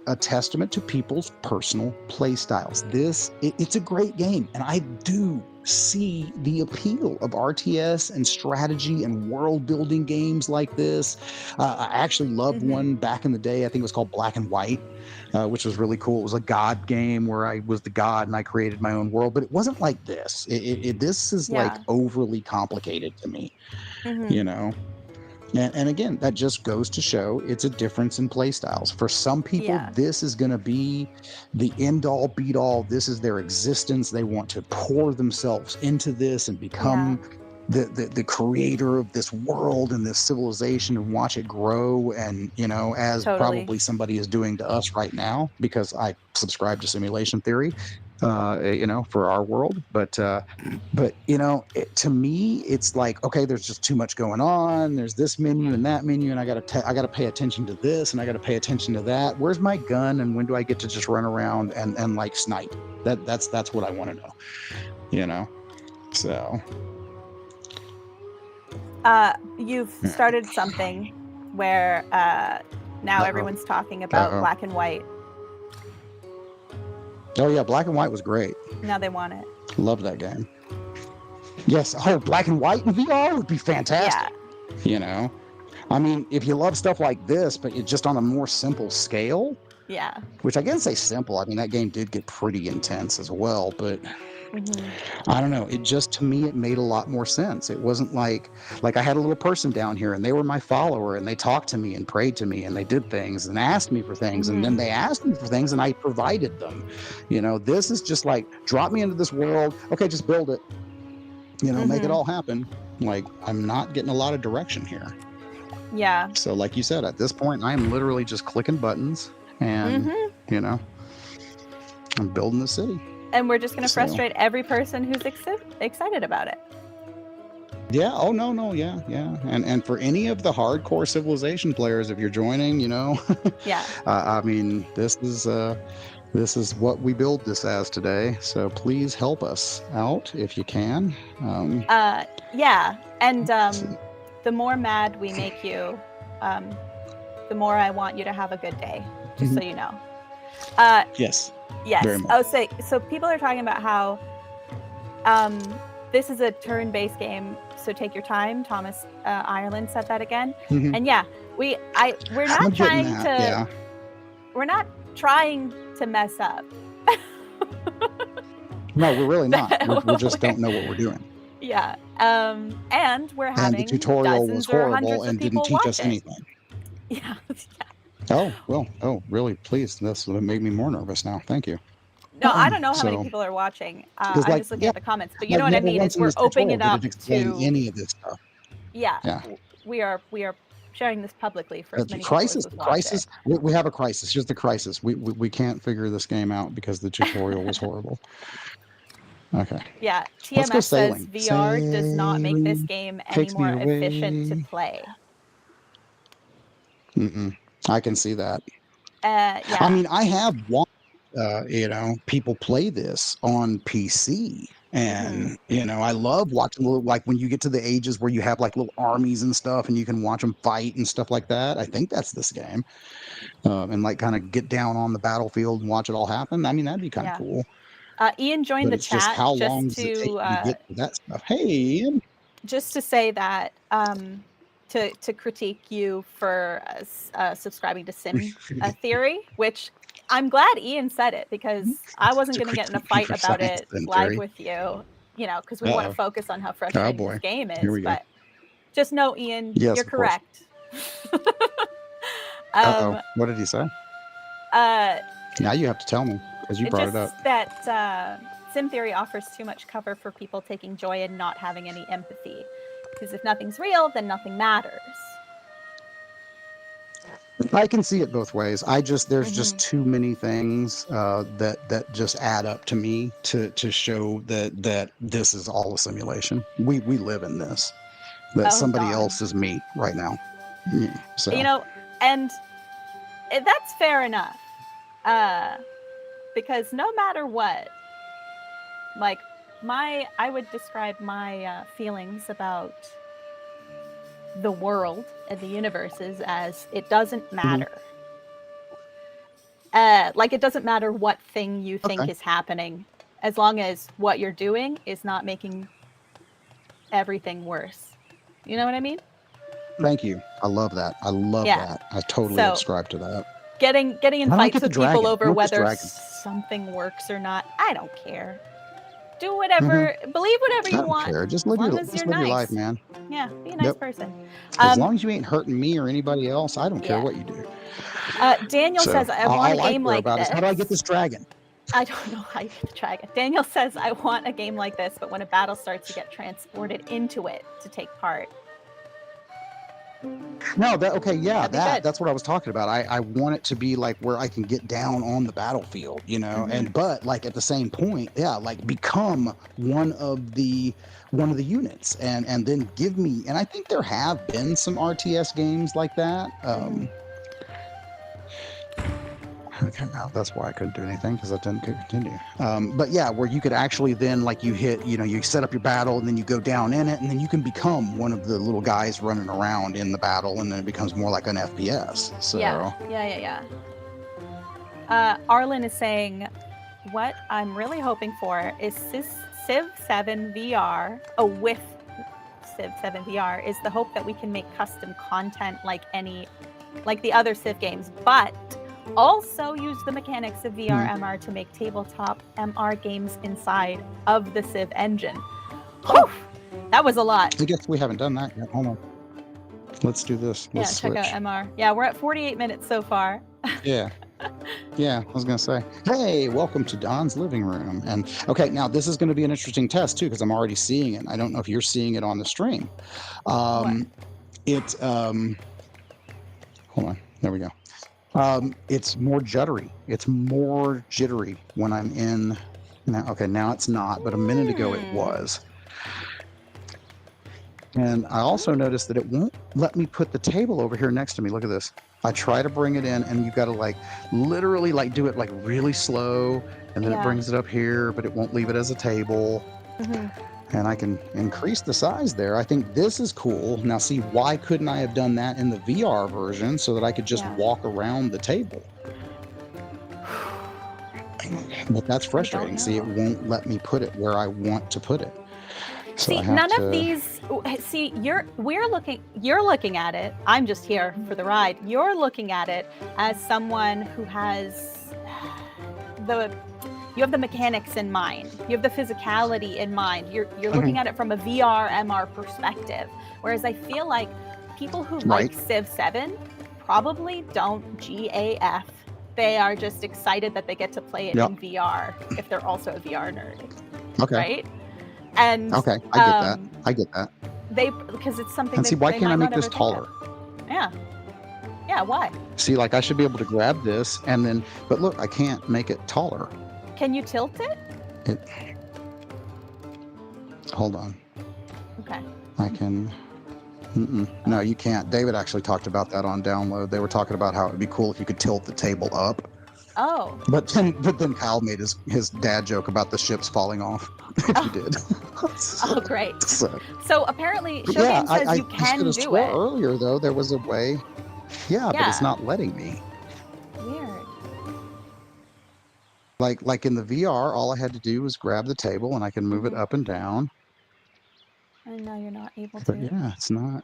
a testament to people's personal play styles. It's a great game, and I do see the appeal of RTS and strategy and world building games like this. I actually loved one back in the day. I think it was called Black and White, which was really cool. It was a god game where I was the god and I created my own world, but it wasn't like this. This is like overly complicated to me, you know? And again, that just goes to show it's a difference in play styles. For some people, this is going to be the end-all, beat-all. This is their existence. They want to pour themselves into this and become the creator of this world and this civilization and watch it grow. And, you know, as probably somebody is doing to us right now, because I subscribe to simulation theory, you know, for our world. But you know, to me, it's like, okay, there's just too much going on. There's this menu and that menu, and I gotta pay attention to this, and I gotta pay attention to that. Where's my gun, and when do I get to just run around and like snipe? That's what I want to know, you know. So you've started something where now everyone's talking about Black and White. Oh yeah, Black and White was great. Now they want it. Love that game. Yes, Black and White in VR would be fantastic. Yeah. You know, I mean, if you love stuff like this, but it's just on a more simple scale, Yeah. Which I can say simple. I mean, that game did get pretty intense as well, but I don't know. It just, to me, it made a lot more sense. It wasn't like I had a little person down here and they were my follower and they talked to me and prayed to me and they did things and asked me for things and then they asked me for things and I provided them. You know, this is just like, drop me into this world. Okay, just build it. You know, make it all happen. Like, I'm not getting a lot of direction here. Yeah. So like you said, at this point, I'm literally just clicking buttons and, you know, I'm building the city. And we're just going to frustrate every person who's excited about it. Yeah. Oh, no. Yeah. And for any of the hardcore Civilization players, if you're joining, you know, yeah. I mean, this is what we build this as today. So please help us out if you can. Yeah. And the more mad we make you, the more I want you to have a good day, just so you know. Yes. Yes. Oh, so people are talking about how this is a turn-based game, so take your time. Thomas Ireland said that again. And yeah, we're not trying to mess up. No, we're really not. We just don't know what we're doing. Yeah. And we're having the tutorial was horrible and didn't teach us anything. Yeah. Oh, well. Oh, really? Please. That's what made me more nervous now. Thank you. No, I don't know how many people are watching. I'm just looking at the comments. But you know what I mean? Is we're opening it up to any of this stuff. Yeah. We are sharing this publicly for as many crisis. People as crisis. We have a crisis. Here's the crisis. We can't figure this game out because the tutorial was horrible. Okay. Yeah. TMS says VR does not make this game any more efficient to play. I can see that. Yeah. I mean, I have watched, you know, people play this on PC. And, you know, I love watching like when you get to the ages where you have like little armies and stuff and you can watch them fight and stuff like that. I think that's this game. And like kind of get down on the battlefield and watch it all happen. I mean, that'd be kind of cool. Ian joined the chat how long does it take to get to that stuff? Hey, Ian. Just to say that to critique you for subscribing to Sim Theory, which I'm glad Ian said it because I wasn't going to get in a fight about it live with you, you know, because we want to focus on how frustrating this game is. But just know, Ian, you're correct. What did he say? Now you have to tell me because you brought it up. That Sim Theory offers too much cover for people taking joy in not having any empathy. Because if nothing's real, then nothing matters. I can see it both ways. There's just too many things that just add up to me to show that this is all a simulation. We live in this. That somebody else is me right now. Yeah, so. You know, and that's fair enough. Because no matter what, like I would describe my feelings about the world and the universes as it doesn't matter. Like it doesn't matter what thing you think is happening, as long as what you're doing is not making everything worse. You know what I mean? Thank you. I love that. I love that. I totally subscribe to that. Getting in fights with people over whether something works or not, I don't care. Do whatever, believe whatever you want. Care. Just live your life, man. Yeah, be a nice person. As long as you ain't hurting me or anybody else, I don't care what you do. Daniel says, I want a game like this. How do I get this dragon? I don't know how you get the dragon. Daniel says, I want a game like this, but when a battle starts, you get transported into it to take part. No, that's what I was talking about. I want it to be like where I can get down on the battlefield, you know, but like at the same point, like become one of the units and then give me, and I think there have been some RTS games like that. Okay, now that's why I couldn't do anything because I didn't continue. But yeah, where you could actually then like you hit, you know, you set up your battle and then you go down in it and then you can become one of the little guys running around in the battle and then it becomes more like an FPS. So yeah. Arlen is saying, what I'm really hoping for is Civ 7 VR. Oh, with Civ 7 VR is the hope that we can make custom content like the other Civ games, but also use the mechanics of VR MR to make tabletop MR games inside of the Civ engine. Whew, that was a lot. I guess we haven't done that yet. Hold on. Let's do this. Let's check out MR. Yeah, we're at 48 minutes so far. Yeah. Yeah, I was going to say, hey, welcome to Don's living room. And okay, now this is going to be an interesting test too, because I'm already seeing it. I don't know if you're seeing it on the stream. Hold on. There we go. It's more jittery. It's more jittery when I'm in. Now, okay, now it's not, but a minute ago it was. And I also noticed that it won't let me put the table over here next to me. Look at this. I try to bring it in, and you've got to like literally like do it like really slow, and then it brings it up here, but it won't leave it as a table. And I can increase the size there. I think this is cool. Now, see, why couldn't I have done that in the VR version so that I could just walk around the table? But that's frustrating. See, it won't let me put it where I want to put it. So see, none of these. See, you're looking at it. I'm just here for the ride. You're looking at it as someone who has you have the mechanics in mind. You have the physicality in mind. You're looking at it from a VR MR perspective. Whereas I feel like people who like Civ 7 probably don't GAF. They are just excited that they get to play it in VR if they're also a VR nerd. Okay. Right? And okay, I get that. Because it's something. And see, why can't I make this taller? Yeah. Why? See, like I should be able to grab this and then, but look, I can't make it taller. Can you tilt it? Hold on. Okay. I can. No, you can't. David actually talked about that on download. They were talking about how it'd be cool if you could tilt the table up. Oh. But then Kyle made his dad joke about the ships falling off. If you did. Oh, great. So apparently, Showgame says you can do it. Earlier, though, there was a way. Yeah, but it's not letting me. Weird. Like in the VR, all I had to do was grab the table and I can move it up and down. And now you're not able to. But yeah, it's not.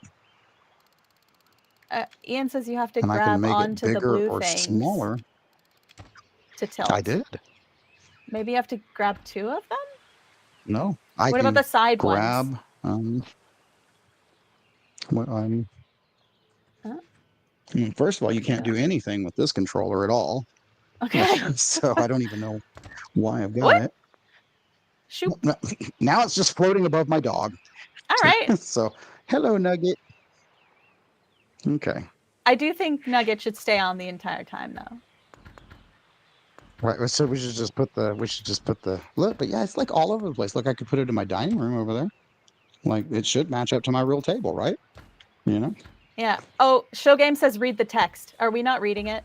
Ian says you have to grab onto the blue or things smaller. To tilt. I did. Maybe you have to grab 2 of them? No. What about the side ones? First of all, you can't do anything with this controller at all. Okay. So I don't even know why I've got it. Shoot. Now it's just floating above my dog. All right. So, hello, Nugget. Okay. I do think Nugget should stay on the entire time, though. Right, so we should just put the look, but yeah, it's like all over the place. Look, I could put it in my dining room over there. Like it should match up to my real table, right? You know? Yeah. Oh, Showgame says read the text. Are we not reading it?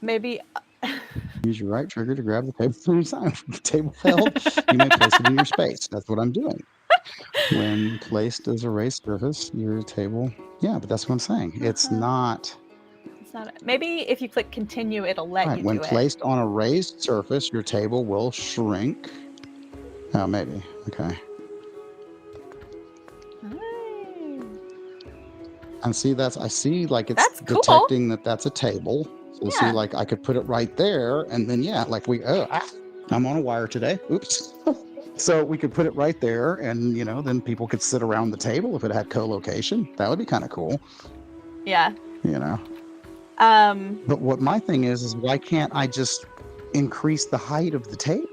Maybe. Use your right trigger to grab the table from your side. Table held, you may place it in your space. That's what I'm doing. When placed as a raised surface, your table. Yeah, but that's what I'm saying. It's not. Maybe if you click continue, it'll let you do it. When placed on a raised surface, your table will shrink. Oh, maybe. Okay. And see, I see like it's detecting that that's a table. So see, like I could put it right there, and then like I'm on a wire today. Oops. So we could put it right there, and then people could sit around the table if it had co-location. That would be kind of cool. Yeah. But what my thing is why can't I just increase the height of the table?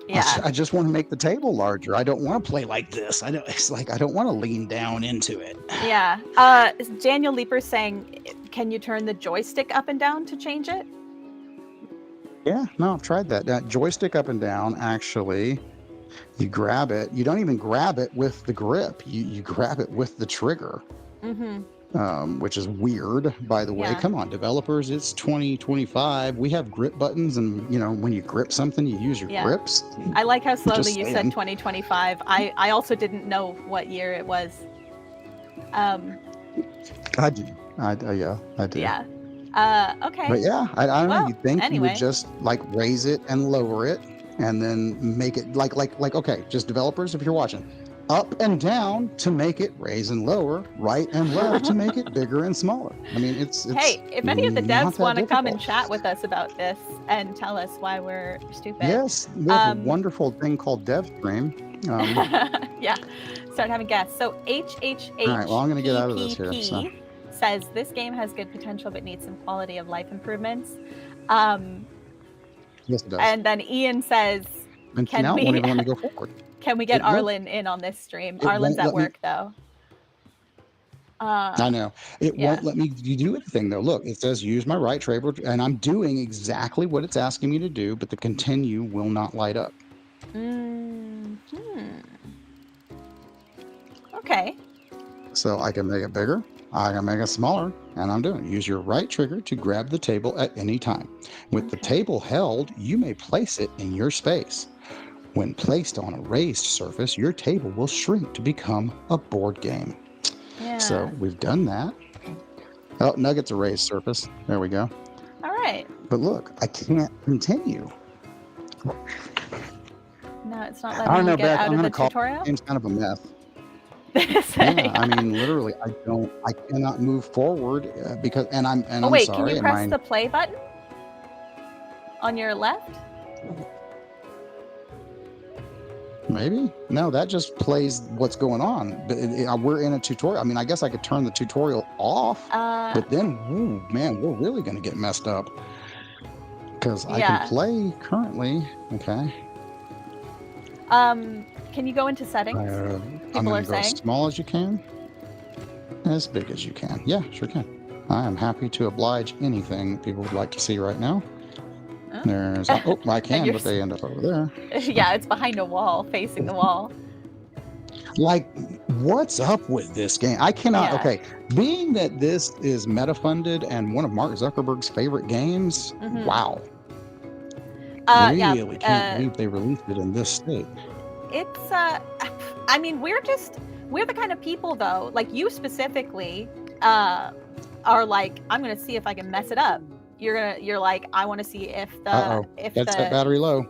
Yeah. I just want to make the table larger. I don't want to play like this. I don't want to lean down into it. Yeah. Daniel Leeper's saying, can you turn the joystick up and down to change it? Yeah, no, I've tried that. Joystick up and down, actually, you grab it. You don't even grab it with the grip. You grab it with the trigger. Mm-hmm. Which is weird, by the way. Come on, developers, it's 2025. We have grip buttons, and when you grip something, you use your grips. I like how slowly you said 2025. I also didn't know what year it was. I do. I do. Yeah. Okay. But yeah, I don't know. You think you would just like raise it and lower it, and then make it like okay, just developers, if you're watching, up and down to make it raise and lower, right and left to make it bigger and smaller. I mean, it's hey, if any of the devs want to come and difficult. chat with us about this and tell us why we're stupid. Yes, we have a wonderful thing called DevStream. Yeah, start having guests. So HHH all right, well, I'm going to get out of this here. So. Says this game has good potential but needs some quality of life improvements. Yes, it does. And then Ian says, "Can we won't even let me go forward? Can we get Arlen in on this stream? Arlen's at work though." I know it won't let me do anything though. Look, it says use my right trigger, and I'm doing exactly what it's asking me to do, but the continue will not light up. Okay. So I can make it bigger, I can make it smaller, and I'm doing. Use your right trigger to grab the table at any time. With the table held, you may place it in your space. When placed on a raised surface, your table will shrink to become a board game. Yeah. So we've done that. Oh, Nugget's a raised surface. There we go. All right. But look, I can't continue. No, it's not letting me get out of the tutorial? It's kind of a mess. Yeah, I mean, literally, I cannot move forward because, and I'm wait, sorry. Can you press the play button on your left? Maybe. No, that just plays what's going on. We're in a tutorial. I mean, I guess I could turn the tutorial off, but then, ooh, man, we're really going to get messed up because I can play currently. Okay. Can you go into settings? People are saying as small as you can, as big as you can. Yeah, sure can. I am happy to oblige anything people would like to see right now. Oh. There's I can, but they end up over there. Yeah, it's behind a wall, facing the wall. Like, what's up with this game? I cannot. Yeah. Okay, being that this is meta-funded and one of Mark Zuckerberg's favorite games, wow. Really can't believe they released it in this state. It's I mean, we're the kind of people though, like you specifically are like, I'm gonna see if I can mess it up. You're like, I want to see if the battery low.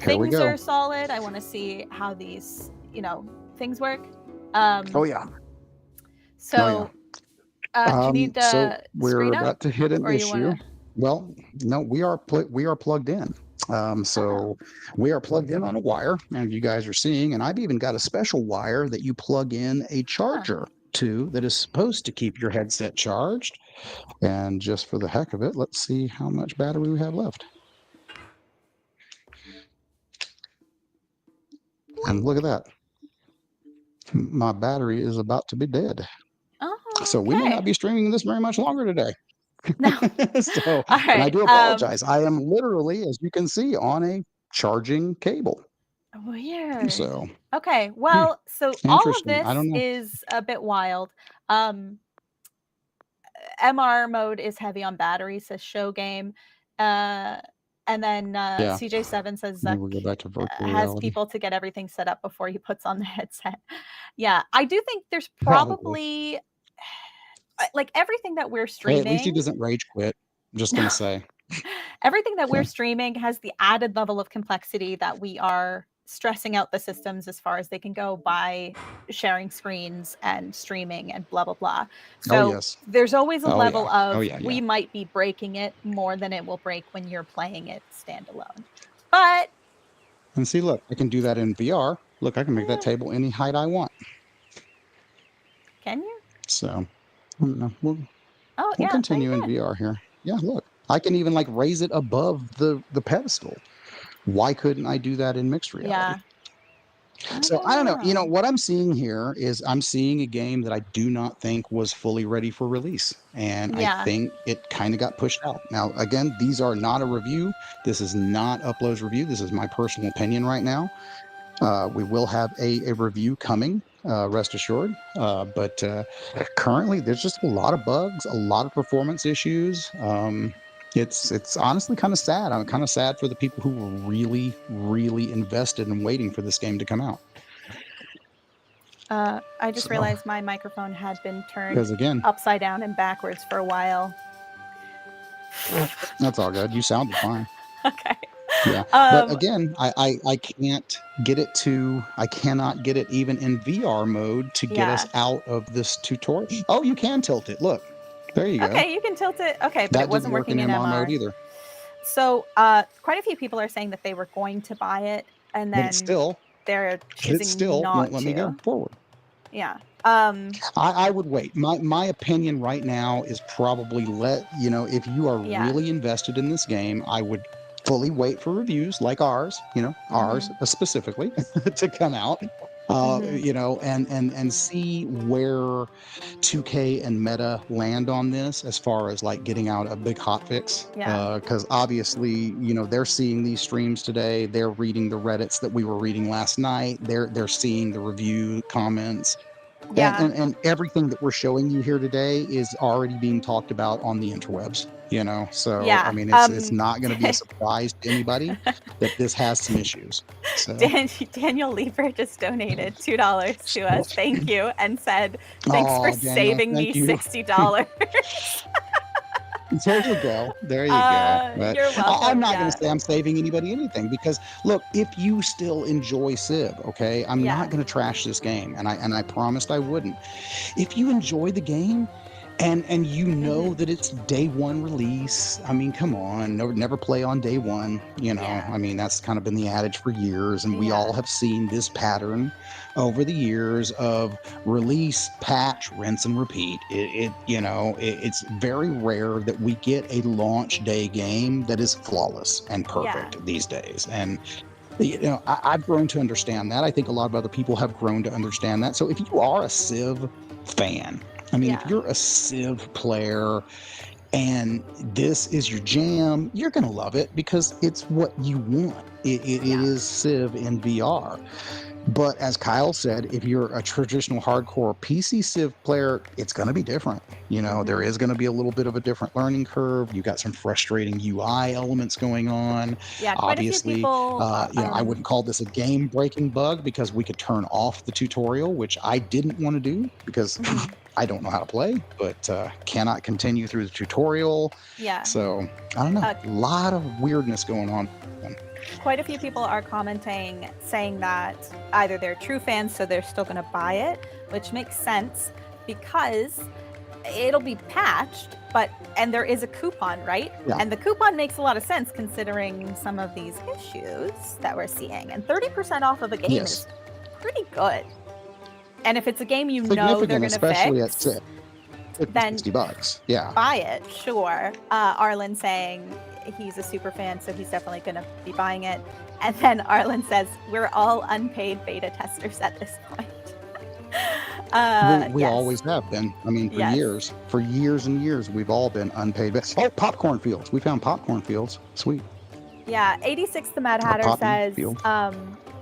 Here we things go. are solid. I want to see how these things work. Oh yeah. So do you need the so we're screen about up, to hit an issue. Well, no, we are plugged in. So we are plugged in on a wire, and you guys are seeing, and I've even got a special wire that you plug in a charger to that is supposed to keep your headset charged. And just for the heck of it, let's see how much battery we have left. And look at that. My battery is about to be dead. Oh, okay. So we may not be streaming this very much longer today. No. So, all right. And I do apologize. I am literally, as you can see, on a charging cable. Weird. So okay. Well, so all of this is a bit wild. MR mode is heavy on battery, says show game. And then CJ7 says Zuck we'll go back to virtual has reality. people to get everything set up before he puts on the headset. Yeah, I do think there's probably like everything that we're streaming. Hey, at least he doesn't rage quit. I'm just gonna say. Everything that we're streaming has the added level of complexity that we are stressing out the systems as far as they can go by sharing screens and streaming and blah, blah, blah. So there's always a level of we might be breaking it more than it will break when you're playing it standalone. But and see, look, I can do that in VR. Look, I can make that table any height I want. Can you? So we'll continue in VR here. Yeah, look, I can even like raise it above the pedestal. Why couldn't I do that in mixed reality? Yeah. So I don't know. What I'm seeing here is I'm seeing a game that I do not think was fully ready for release. And I think it kind of got pushed out. Now, again, these are not a review. This is not Upload's review. This is my personal opinion right now. We will have a review coming, rest assured. But currently, there's just a lot of bugs, a lot of performance issues. It's honestly kind of sad. I'm kind of sad for the people who were really, really invested in waiting for this game to come out. I just realized my microphone had been turned upside down and backwards for a while. That's all good. You sounded fine. Okay. Yeah, but again, I cannot get it even in VR mode to get us out of this tutorial. Oh, you can tilt it. Look, there you go. Okay, you can tilt it. Okay, but it That didn't wasn't work in working in MR mode MR. either. So quite a few people are saying that they were going to buy it and But then they're it choosing still won't not let me go to. forward. Yeah. I would wait. My opinion right now is probably if you are Yeah. really invested in this game, I would fully wait for reviews like ours, ours specifically to come out. And see where 2K and Meta land on this as far as like getting out a big hot fix. Yeah. Because obviously, they're seeing these streams today. They're reading the Reddits that we were reading last night. They're seeing the review comments. Yeah. And everything that we're showing you here today is already being talked about on the interwebs, so I Yeah. mean it's not going to be a surprise to anybody that this has some issues. So Daniel Lieber just donated $2 to us. Thank you. And said, thanks for Daniel, saving me thank you. $60. There you go. There you go. But You're welcome. I'm not going to say I'm saving anybody anything because look, if you still enjoy Civ, okay, I'm not going to trash this game, and I promised I wouldn't. If you enjoy the game, and that it's day one release, I mean, come on, never play on day one. I mean, that's kind of been the adage for years, and we all have seen this pattern over the years of release, patch, rinse, and repeat. It's very rare that we get a launch day game that is flawless and perfect these days. And I've grown to understand that. I think a lot of other people have grown to understand that. So if you are a Civ fan, I mean, if you're a Civ player and this is your jam, you're going to love it because it's what you want. It is Civ in VR. But as Kyle said, if you're a traditional hardcore PC Civ player, it's going to be different. There is going to be a little bit of a different learning curve. You got some frustrating UI elements going on. Yeah, quite obviously, a few people. I wouldn't call this a game-breaking bug because we could turn off the tutorial, which I didn't want to do because I don't know how to play, but cannot continue through the tutorial. Yeah. So I don't know. A lot of weirdness going on. Quite a few people are commenting saying that either they're true fans, so they're still going to buy it, which makes sense because it'll be patched, and there is a coupon, right? Yeah. And the coupon makes a lot of sense considering some of these issues that we're seeing. And 30% off of a game is pretty good. And if it's a game they're going to fix, then $60. Yeah. Buy it, sure. Arlen saying he's a super fan, so he's definitely going to be buying it. And then Arlen says, we're all unpaid beta testers at this point. We always have been. I mean, for years and years, we've all been unpaid. Oh, popcorn fields. We found popcorn fields. Sweet. Yeah. 86 the Mad Hatter says,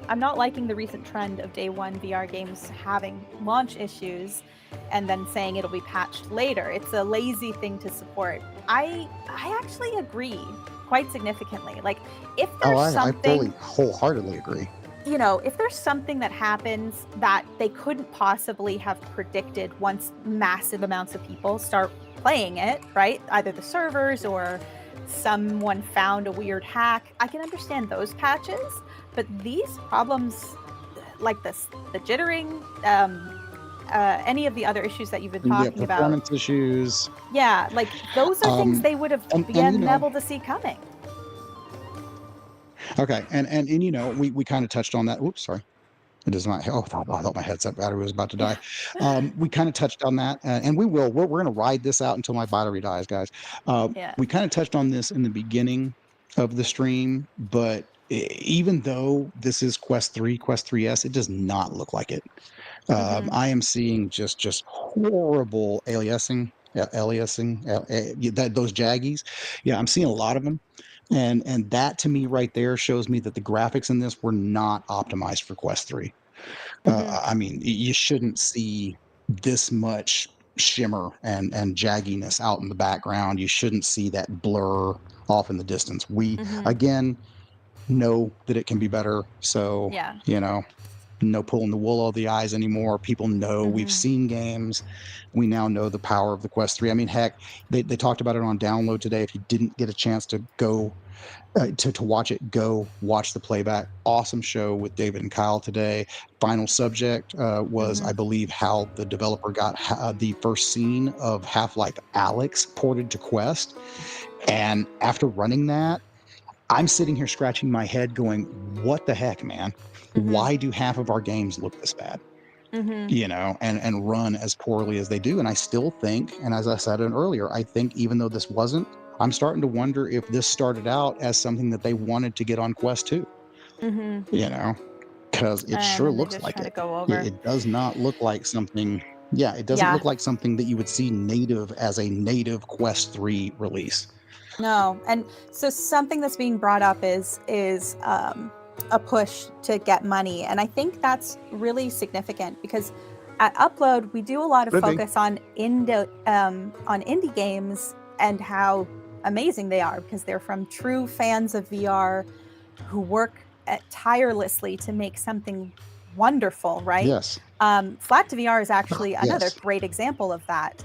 I'm not liking the recent trend of day one VR games having launch issues and then saying it'll be patched later. It's a lazy thing to support. I actually agree quite significantly. Like, if there's something... I fully, wholeheartedly agree. If there's something that happens that they couldn't possibly have predicted once massive amounts of people start playing it, right? Either the servers or someone found a weird hack, I can understand those patches. But these problems, like the jittering, any of the other issues that you've been talking about. Performance issues. Yeah, like those are things they would have been able to see coming. Okay, and we kind of touched on that. Oops, sorry. It does not. Oh, I thought my headset battery was about to die. We kind of touched on that, and we will. We're going to ride this out until my battery dies, guys. We kind of touched on this in the beginning of the stream, but even though this is Quest 3S, it does not look like it. I am seeing just horrible aliasing, those jaggies. Yeah, I'm seeing a lot of them. And that to me right there shows me that the graphics in this were not optimized for Quest 3. I mean, you shouldn't see this much shimmer and jagginess out in the background. You shouldn't see that blur off in the distance. We again know that it can be better. So no pulling the wool over the eyes anymore. People know we've seen games. We now know the power of the Quest 3. I mean, heck, they talked about it on download today. If you didn't get a chance to go to watch it, go watch the playback. Awesome show with David and Kyle today. Final subject was, I believe, how the developer got the first scene of Half-Life Alyx ported to Quest. And after running that, I'm sitting here scratching my head going, what the heck, man? Why do half of our games look this bad? You know, and run as poorly as they do. And I still think, and as I said earlier, I think even though this wasn't, I'm starting to wonder if this started out as something that they wanted to get on Quest 2. You know, because it sure looks like it. It does not look like something. Yeah, it doesn't look like something that you would see native as a native Quest 3 release. No, and so something that's being brought up is a push to get money, and I think that's really significant because at Upload we do a lot of focus on indie games and how amazing they are because they're from true fans of VR who work tirelessly to make something wonderful, right? Yes. Flat to VR is actually another great example of that.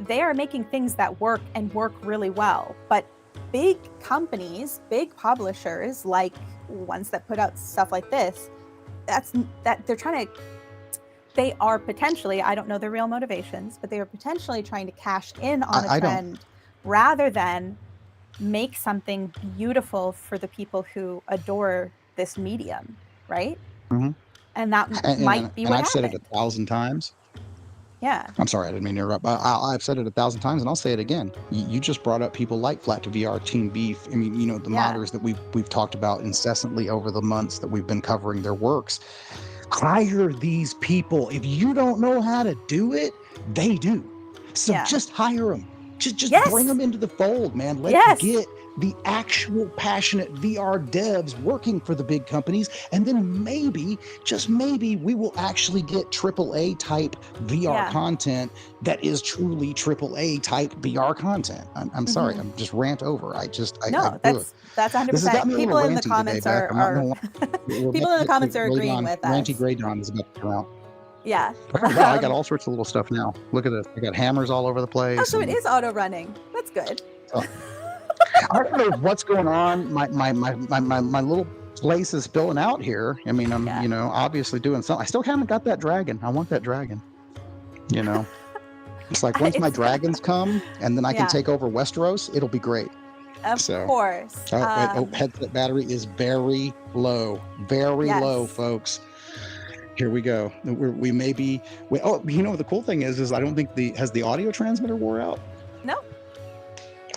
They are making things that work and work really well, but big companies, big publishers, like ones that put out stuff like this, they are potentially, I don't know their real motivations, but they are potentially trying to cash in on a trend rather than make something beautiful for the people who adore this medium, right? And that might be what happened. I've said it 1,000 times. Yeah. I'm sorry, I didn't mean to interrupt. I've said it 1,000 times, and I'll say it again. You just brought up people like Flat to VR, Team Beef. I mean, you know, the modders that we've talked about incessantly over the months that we've been covering their works. Hire these people. If you don't know how to do it, they do. So just hire them. Just bring them into the fold, man. Let's get the actual passionate VR devs working for the big companies, and then maybe, just maybe, we will actually get AAA type VR content that is truly AAA type VR content. I'm sorry, I'm just rant over. That's 100%. People in the comments people in the comments are agreeing with us. Ranty Grey Don is about to come out. Yeah. Wow, I got all sorts of little stuff now. Look at this. I got hammers all over the place. Oh, so it is auto running. That's good. I don't know what's going on. My little place is filling out here. I mean, I'm you know, obviously doing something. I still haven't got that dragon. I want that dragon. You know, it's like once my dragons come and then I can take over Westeros, it'll be great. Of course. Headset battery is very low, low, folks. Here we go. We may be. You know, the cool thing is I don't think has the audio transmitter wore out. No.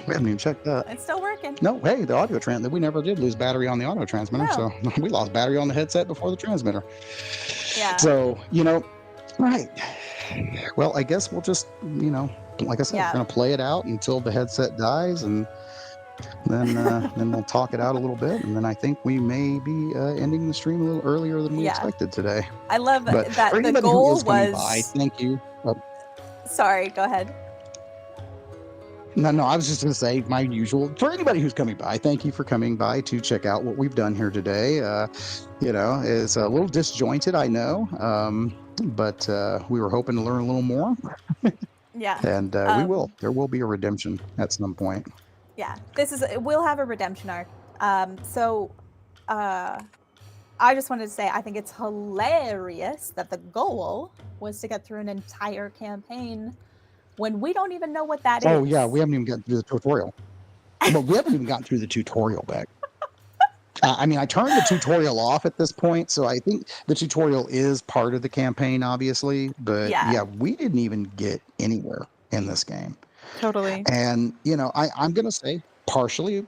We haven't even checked that. It's still working. No, hey, the audio transmitter. We never did lose battery on the audio transmitter, so we lost battery on the headset before the transmitter. Yeah. So you know, right. Well, I guess we'll just, you know, like I said, we're gonna play it out until the headset dies, and then we'll talk it out a little bit, and then I think we may be ending the stream a little earlier than we expected today. I love that the goal was. By, thank you. Sorry, go ahead. No, I was just going to say my usual, for anybody who's coming by, thank you for coming by to check out what we've done here today. You know, it's a little disjointed, I know, but we were hoping to learn a little more. Yeah. And we will. There will be a redemption at some point. Yeah, we'll have a redemption arc. So I just wanted to say, I think it's hilarious that the goal was to get through an entire campaign when we don't even know what that is. Oh, yeah, we haven't even gotten through the tutorial. Well, we haven't even gotten through the tutorial, Beck. I mean, I turned the tutorial off at this point, so I think the tutorial is part of the campaign, obviously. But, yeah we didn't even get anywhere in this game. Totally. And, you know, I'm going to say partially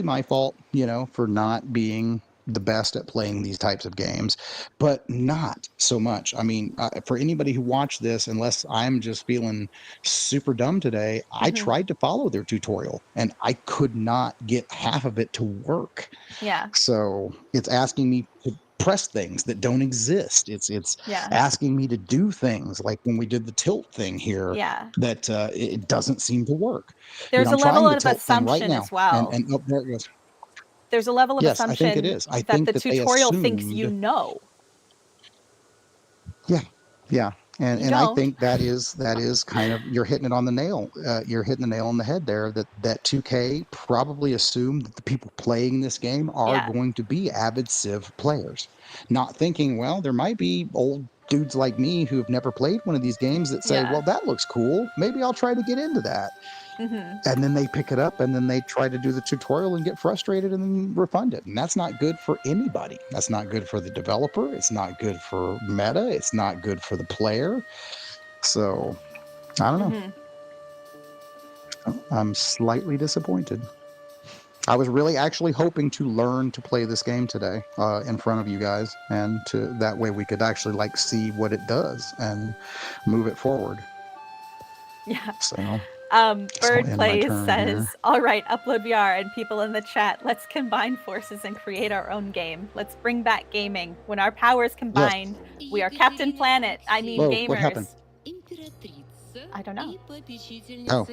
my fault, you know, for not being the best at playing these types of games, but not so much. I mean, for anybody who watched this, unless I'm just feeling super dumb today, I tried to follow their tutorial and I could not get half of it to work. Yeah. So it's asking me to press things that don't exist. It's asking me to do things like when we did the tilt thing here that it doesn't seem to work. There's a level of assumption as well. And oh, there it goes. There's a level of assumption I think it is. I that think the tutorial thinks you know. Yeah. And I think that is kind of, you're hitting it on the nail. You're hitting the nail on the head there, that 2K probably assumed that the people playing this game are going to be avid Civ players, not thinking, well, there might be old dudes like me who have never played one of these games that say, well, that looks cool. Maybe I'll try to get into that. And then they pick it up and then they try to do the tutorial and get frustrated and then refund it. And that's not good for anybody. That's not good for the developer. It's not good for meta. It's not good for the player. So I don't know. I'm slightly disappointed. I was really actually hoping to learn to play this game today in front of you guys, and that way we could actually like see what it does and move it forward. Yeah. So Bird Plays says, all right, UploadVR and people in the chat, let's combine forces and create our own game. Let's bring back gaming. When our powers combine, we are Captain Planet. I mean, gamers. What happened? I don't know. Oh,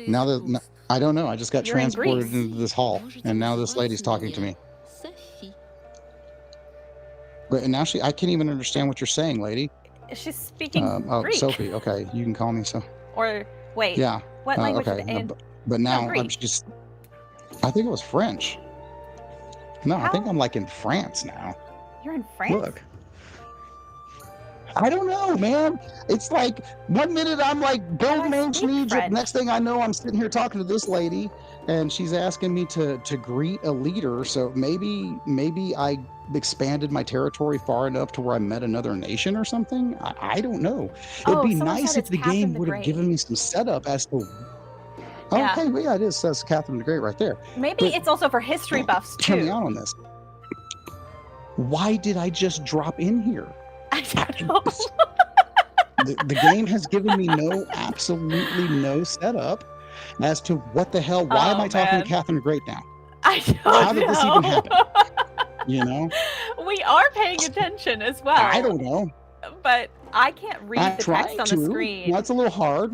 I don't know. I just got transported into this hall, and now this lady's talking to me. But and now I can't even understand what you're saying, lady. She's speaking Greek. Sophie. Okay, you can call me so. Or wait. Yeah. What language? Okay. But now I'm just. I think it was French. No, I think I'm like in France now. You're in France? Look. I don't know, man. It's like 1 minute I'm like building ancient Egypt. Next thing I know, I'm sitting here talking to this lady, and she's asking me to greet a leader. So maybe I expanded my territory far enough to where I met another nation or something. I don't know. It'd be nice if the game would have given me some setup as to. Okay, well, yeah, it says Catherine the Great right there. Maybe it's also for history buffs too. Turn me on this. Why did I just drop in here? I don't know. The game has given me absolutely no setup as to what the hell. Why am I talking to Catherine the Great now? I don't know. How did this even happen? You know? We are paying attention as well. I don't know. But I can't read the text on the screen. That's a little hard.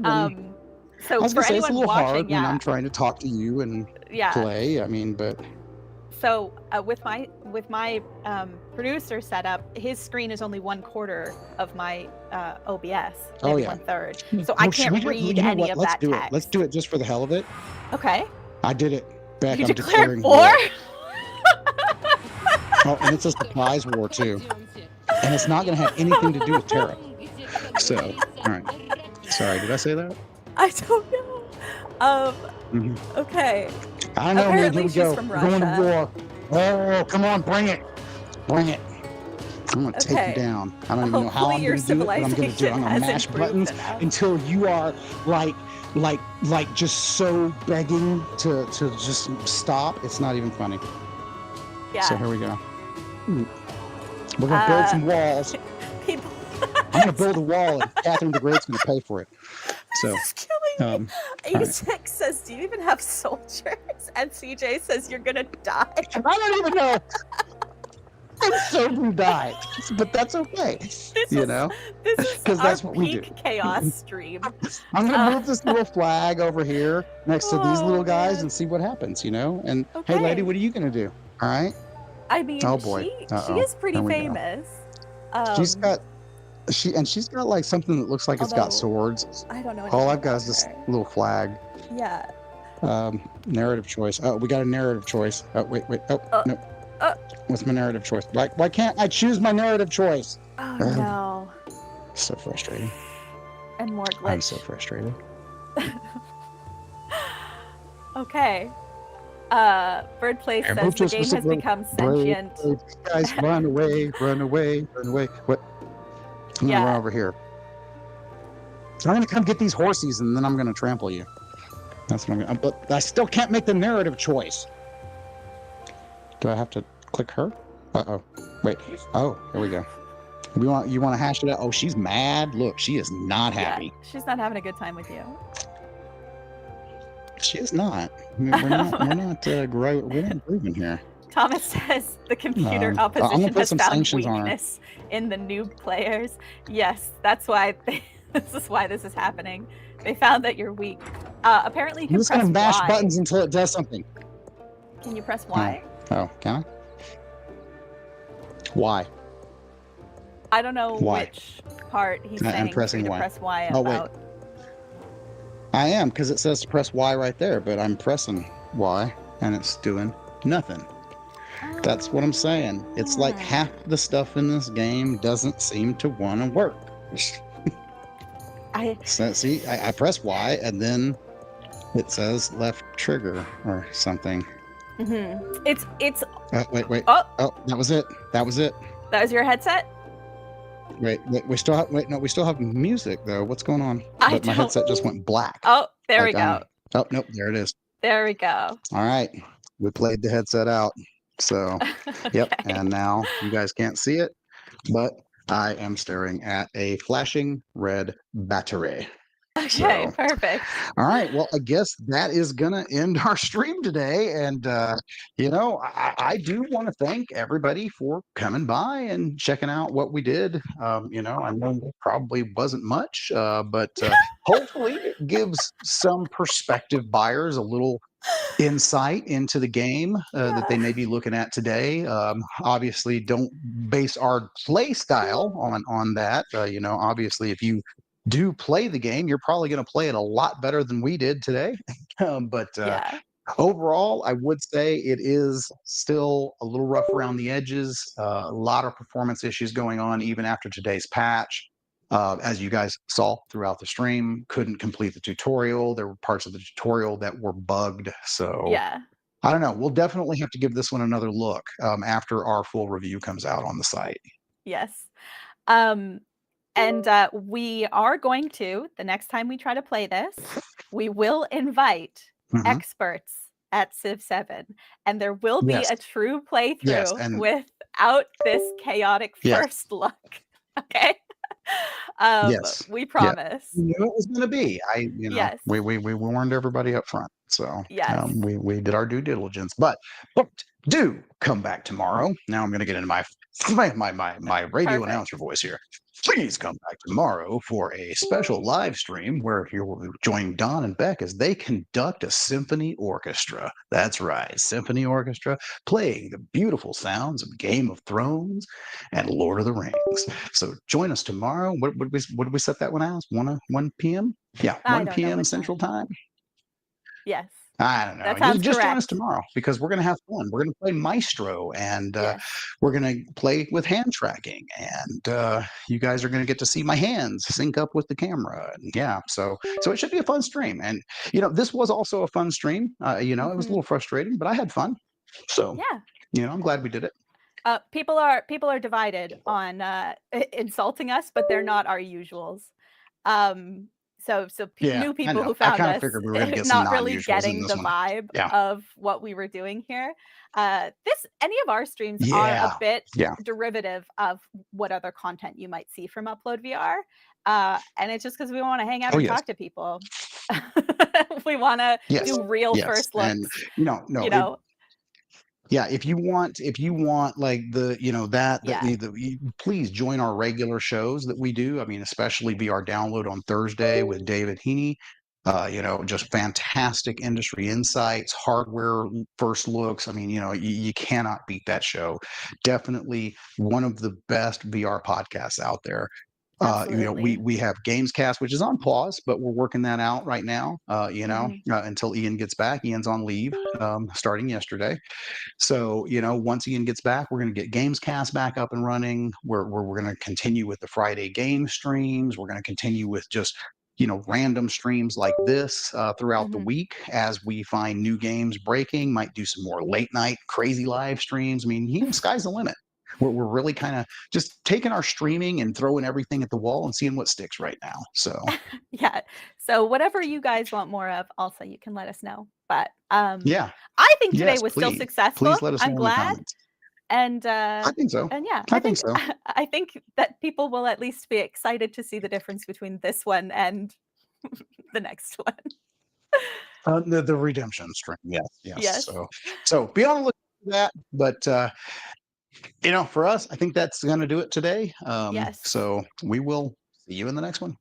So I was for gonna say it's a anyone little watching, hard when I'm trying to talk to you and play. I mean, but. So with my producer setup, his screen is only 1/4 of my OBS. Maybe 1/3. So I can't read any of that text. Let's do it just for the hell of it. Okay. I did it. Beck, you I'm declared war? Oh, and it's a surprise war too. And it's not going to have anything to do with tariff. So, all right. Sorry, did I say that? I don't know. Okay. I know, apparently man. Here we go. From We're going to war. Oh, come on, bring it. Bring it. I'm going to take you down. I don't even know how I'm going to do it, but I'm going to do it. I'm going to mash buttons until you are like just so begging to just stop. It's not even funny. Yeah. So here we go. We're going to build some walls. I'm going to build a wall, and Catherine the Great's going to pay for it. So, this is killing me. 86 says, do you even have soldiers? And CJ says, you're going to die. I don't even know. I'm so going to die. But that's okay. This you know? This is because that's what we do. Chaos stream. I'm going to move this little flag over here next to these little guys and see what happens, you know? And, hey, lady, what are you going to do? All right? I mean, she is pretty famous. She's got like something that looks like it's got swords. I don't know. All I've got is this little flag. Yeah. Narrative choice. Oh, we got a narrative choice. Oh, wait. Oh, no. What's my narrative choice? Like, why can't I choose my narrative choice? Oh, no. So frustrating. And more glitch. I'm so frustrated. Okay. Bird Place says the game has become sentient. Guys, run away. What? I'm gonna run over here. I'm gonna come get these horses, and then I'm gonna trample you. That's what I'm gonna. But I still can't make the narrative choice. Do I have to click her? Wait. Oh, here we go. You want to hash it out? Oh, she's mad. Look, she is not happy. Yeah, she's not having a good time with you. She is not. We're not grooving here. Thomas says the computer opposition has found weakness in the noob players. Yes, that's why this is happening. They found that you're weak. Apparently, you can press Y. I'm just gonna mash buttons until it does something. Can you press Y? Oh, can I? Why? I don't know part, he's saying for you to press Y about. Wait. I am, because it says to press Y right there, but I'm pressing Y and it's doing nothing. That's what I'm saying. It's like half the stuff in this game doesn't seem to want to work. See, I press Y and then it says left trigger or something. It's wait. Oh, that was it. That was your headset? Wait, we still have music though. What's going on? But my headset just went black. Oh, there we go. Oh, nope, there it is. There we go. All right. We played the headset out. So, yep. And now you guys can't see it, but I am staring at a flashing red battery. Okay, perfect. All right. Well, I guess that is going to end our stream today. And, I do want to thank everybody for coming by and checking out what we did. I know it probably wasn't much, but hopefully it gives some prospective buyers a little insight into the game that they may be looking at today. Obviously, don't base our play style on that. Obviously, if you do play the game, you're probably going to play it a lot better than we did today. But overall, I would say it is still a little rough around the edges. A lot of performance issues going on even after today's patch. As you guys saw throughout the stream, couldn't complete the tutorial. There were parts of the tutorial that were bugged. So I don't know. We'll definitely have to give this one another look after our full review comes out on the site. Yes. And we are going to, the next time we try to play this, we will invite experts at Civ 7. And there will be a true playthrough without this chaotic first look. Okay? We promise. We knew it was going to be. We warned everybody up front. So we did our due diligence. But do come back tomorrow. Now I'm going to get into my radio announcer voice here. Please come back tomorrow for a special live stream where you'll join Don and Beck as they conduct a symphony orchestra. That's right, symphony orchestra playing the beautiful sounds of Game of Thrones and Lord of the Rings. So join us tomorrow. What did we set that one out? 1 p.m.? Yeah, 1 p.m. Central Time. Yes. I don't know. That sounds just correct. join us tomorrow because we're going to have fun. We're going to play Maestro and we're going to play with hand tracking. And you guys are going to get to see my hands sync up with the camera. And so it should be a fun stream. And, this was also a fun stream. It was a little frustrating, but I had fun. So, I'm glad we did it. People are divided on insulting us, but they're not our usuals. So new people who found us we were get not really getting the vibe of what we were doing here. Any of our streams are a bit derivative of what other content you might see from UploadVR. And it's just because we want to hang out and talk to people. We want to do real first looks. And, if you want like please join our regular shows that we do. I mean, especially VR Download on Thursday with David Heaney. Just fantastic industry insights, hardware first looks. I mean, you cannot beat that show. Definitely one of the best VR podcasts out there. We have Gamescast, which is on pause, but we're working that out right now. Until Ian gets back. Ian's on leave starting yesterday. So once Ian gets back, we're going to get Gamescast back up and running. We're going to continue with the Friday game streams. We're going to continue with just random streams like this throughout the week as we find new games breaking. Might do some more late night crazy live streams. I mean, sky's the limit. We're really kind of just taking our streaming and throwing everything at the wall and seeing what sticks right now. So so whatever you guys want more of, also you can let us know. But I think today was still successful. Please let us know. I'm glad. And I think so. And I think so. I think that people will at least be excited to see the difference between this one and the next one. The redemption stream. Yes. So be on the lookout for that. But for us, I think that's going to do it today. So we will see you in the next one.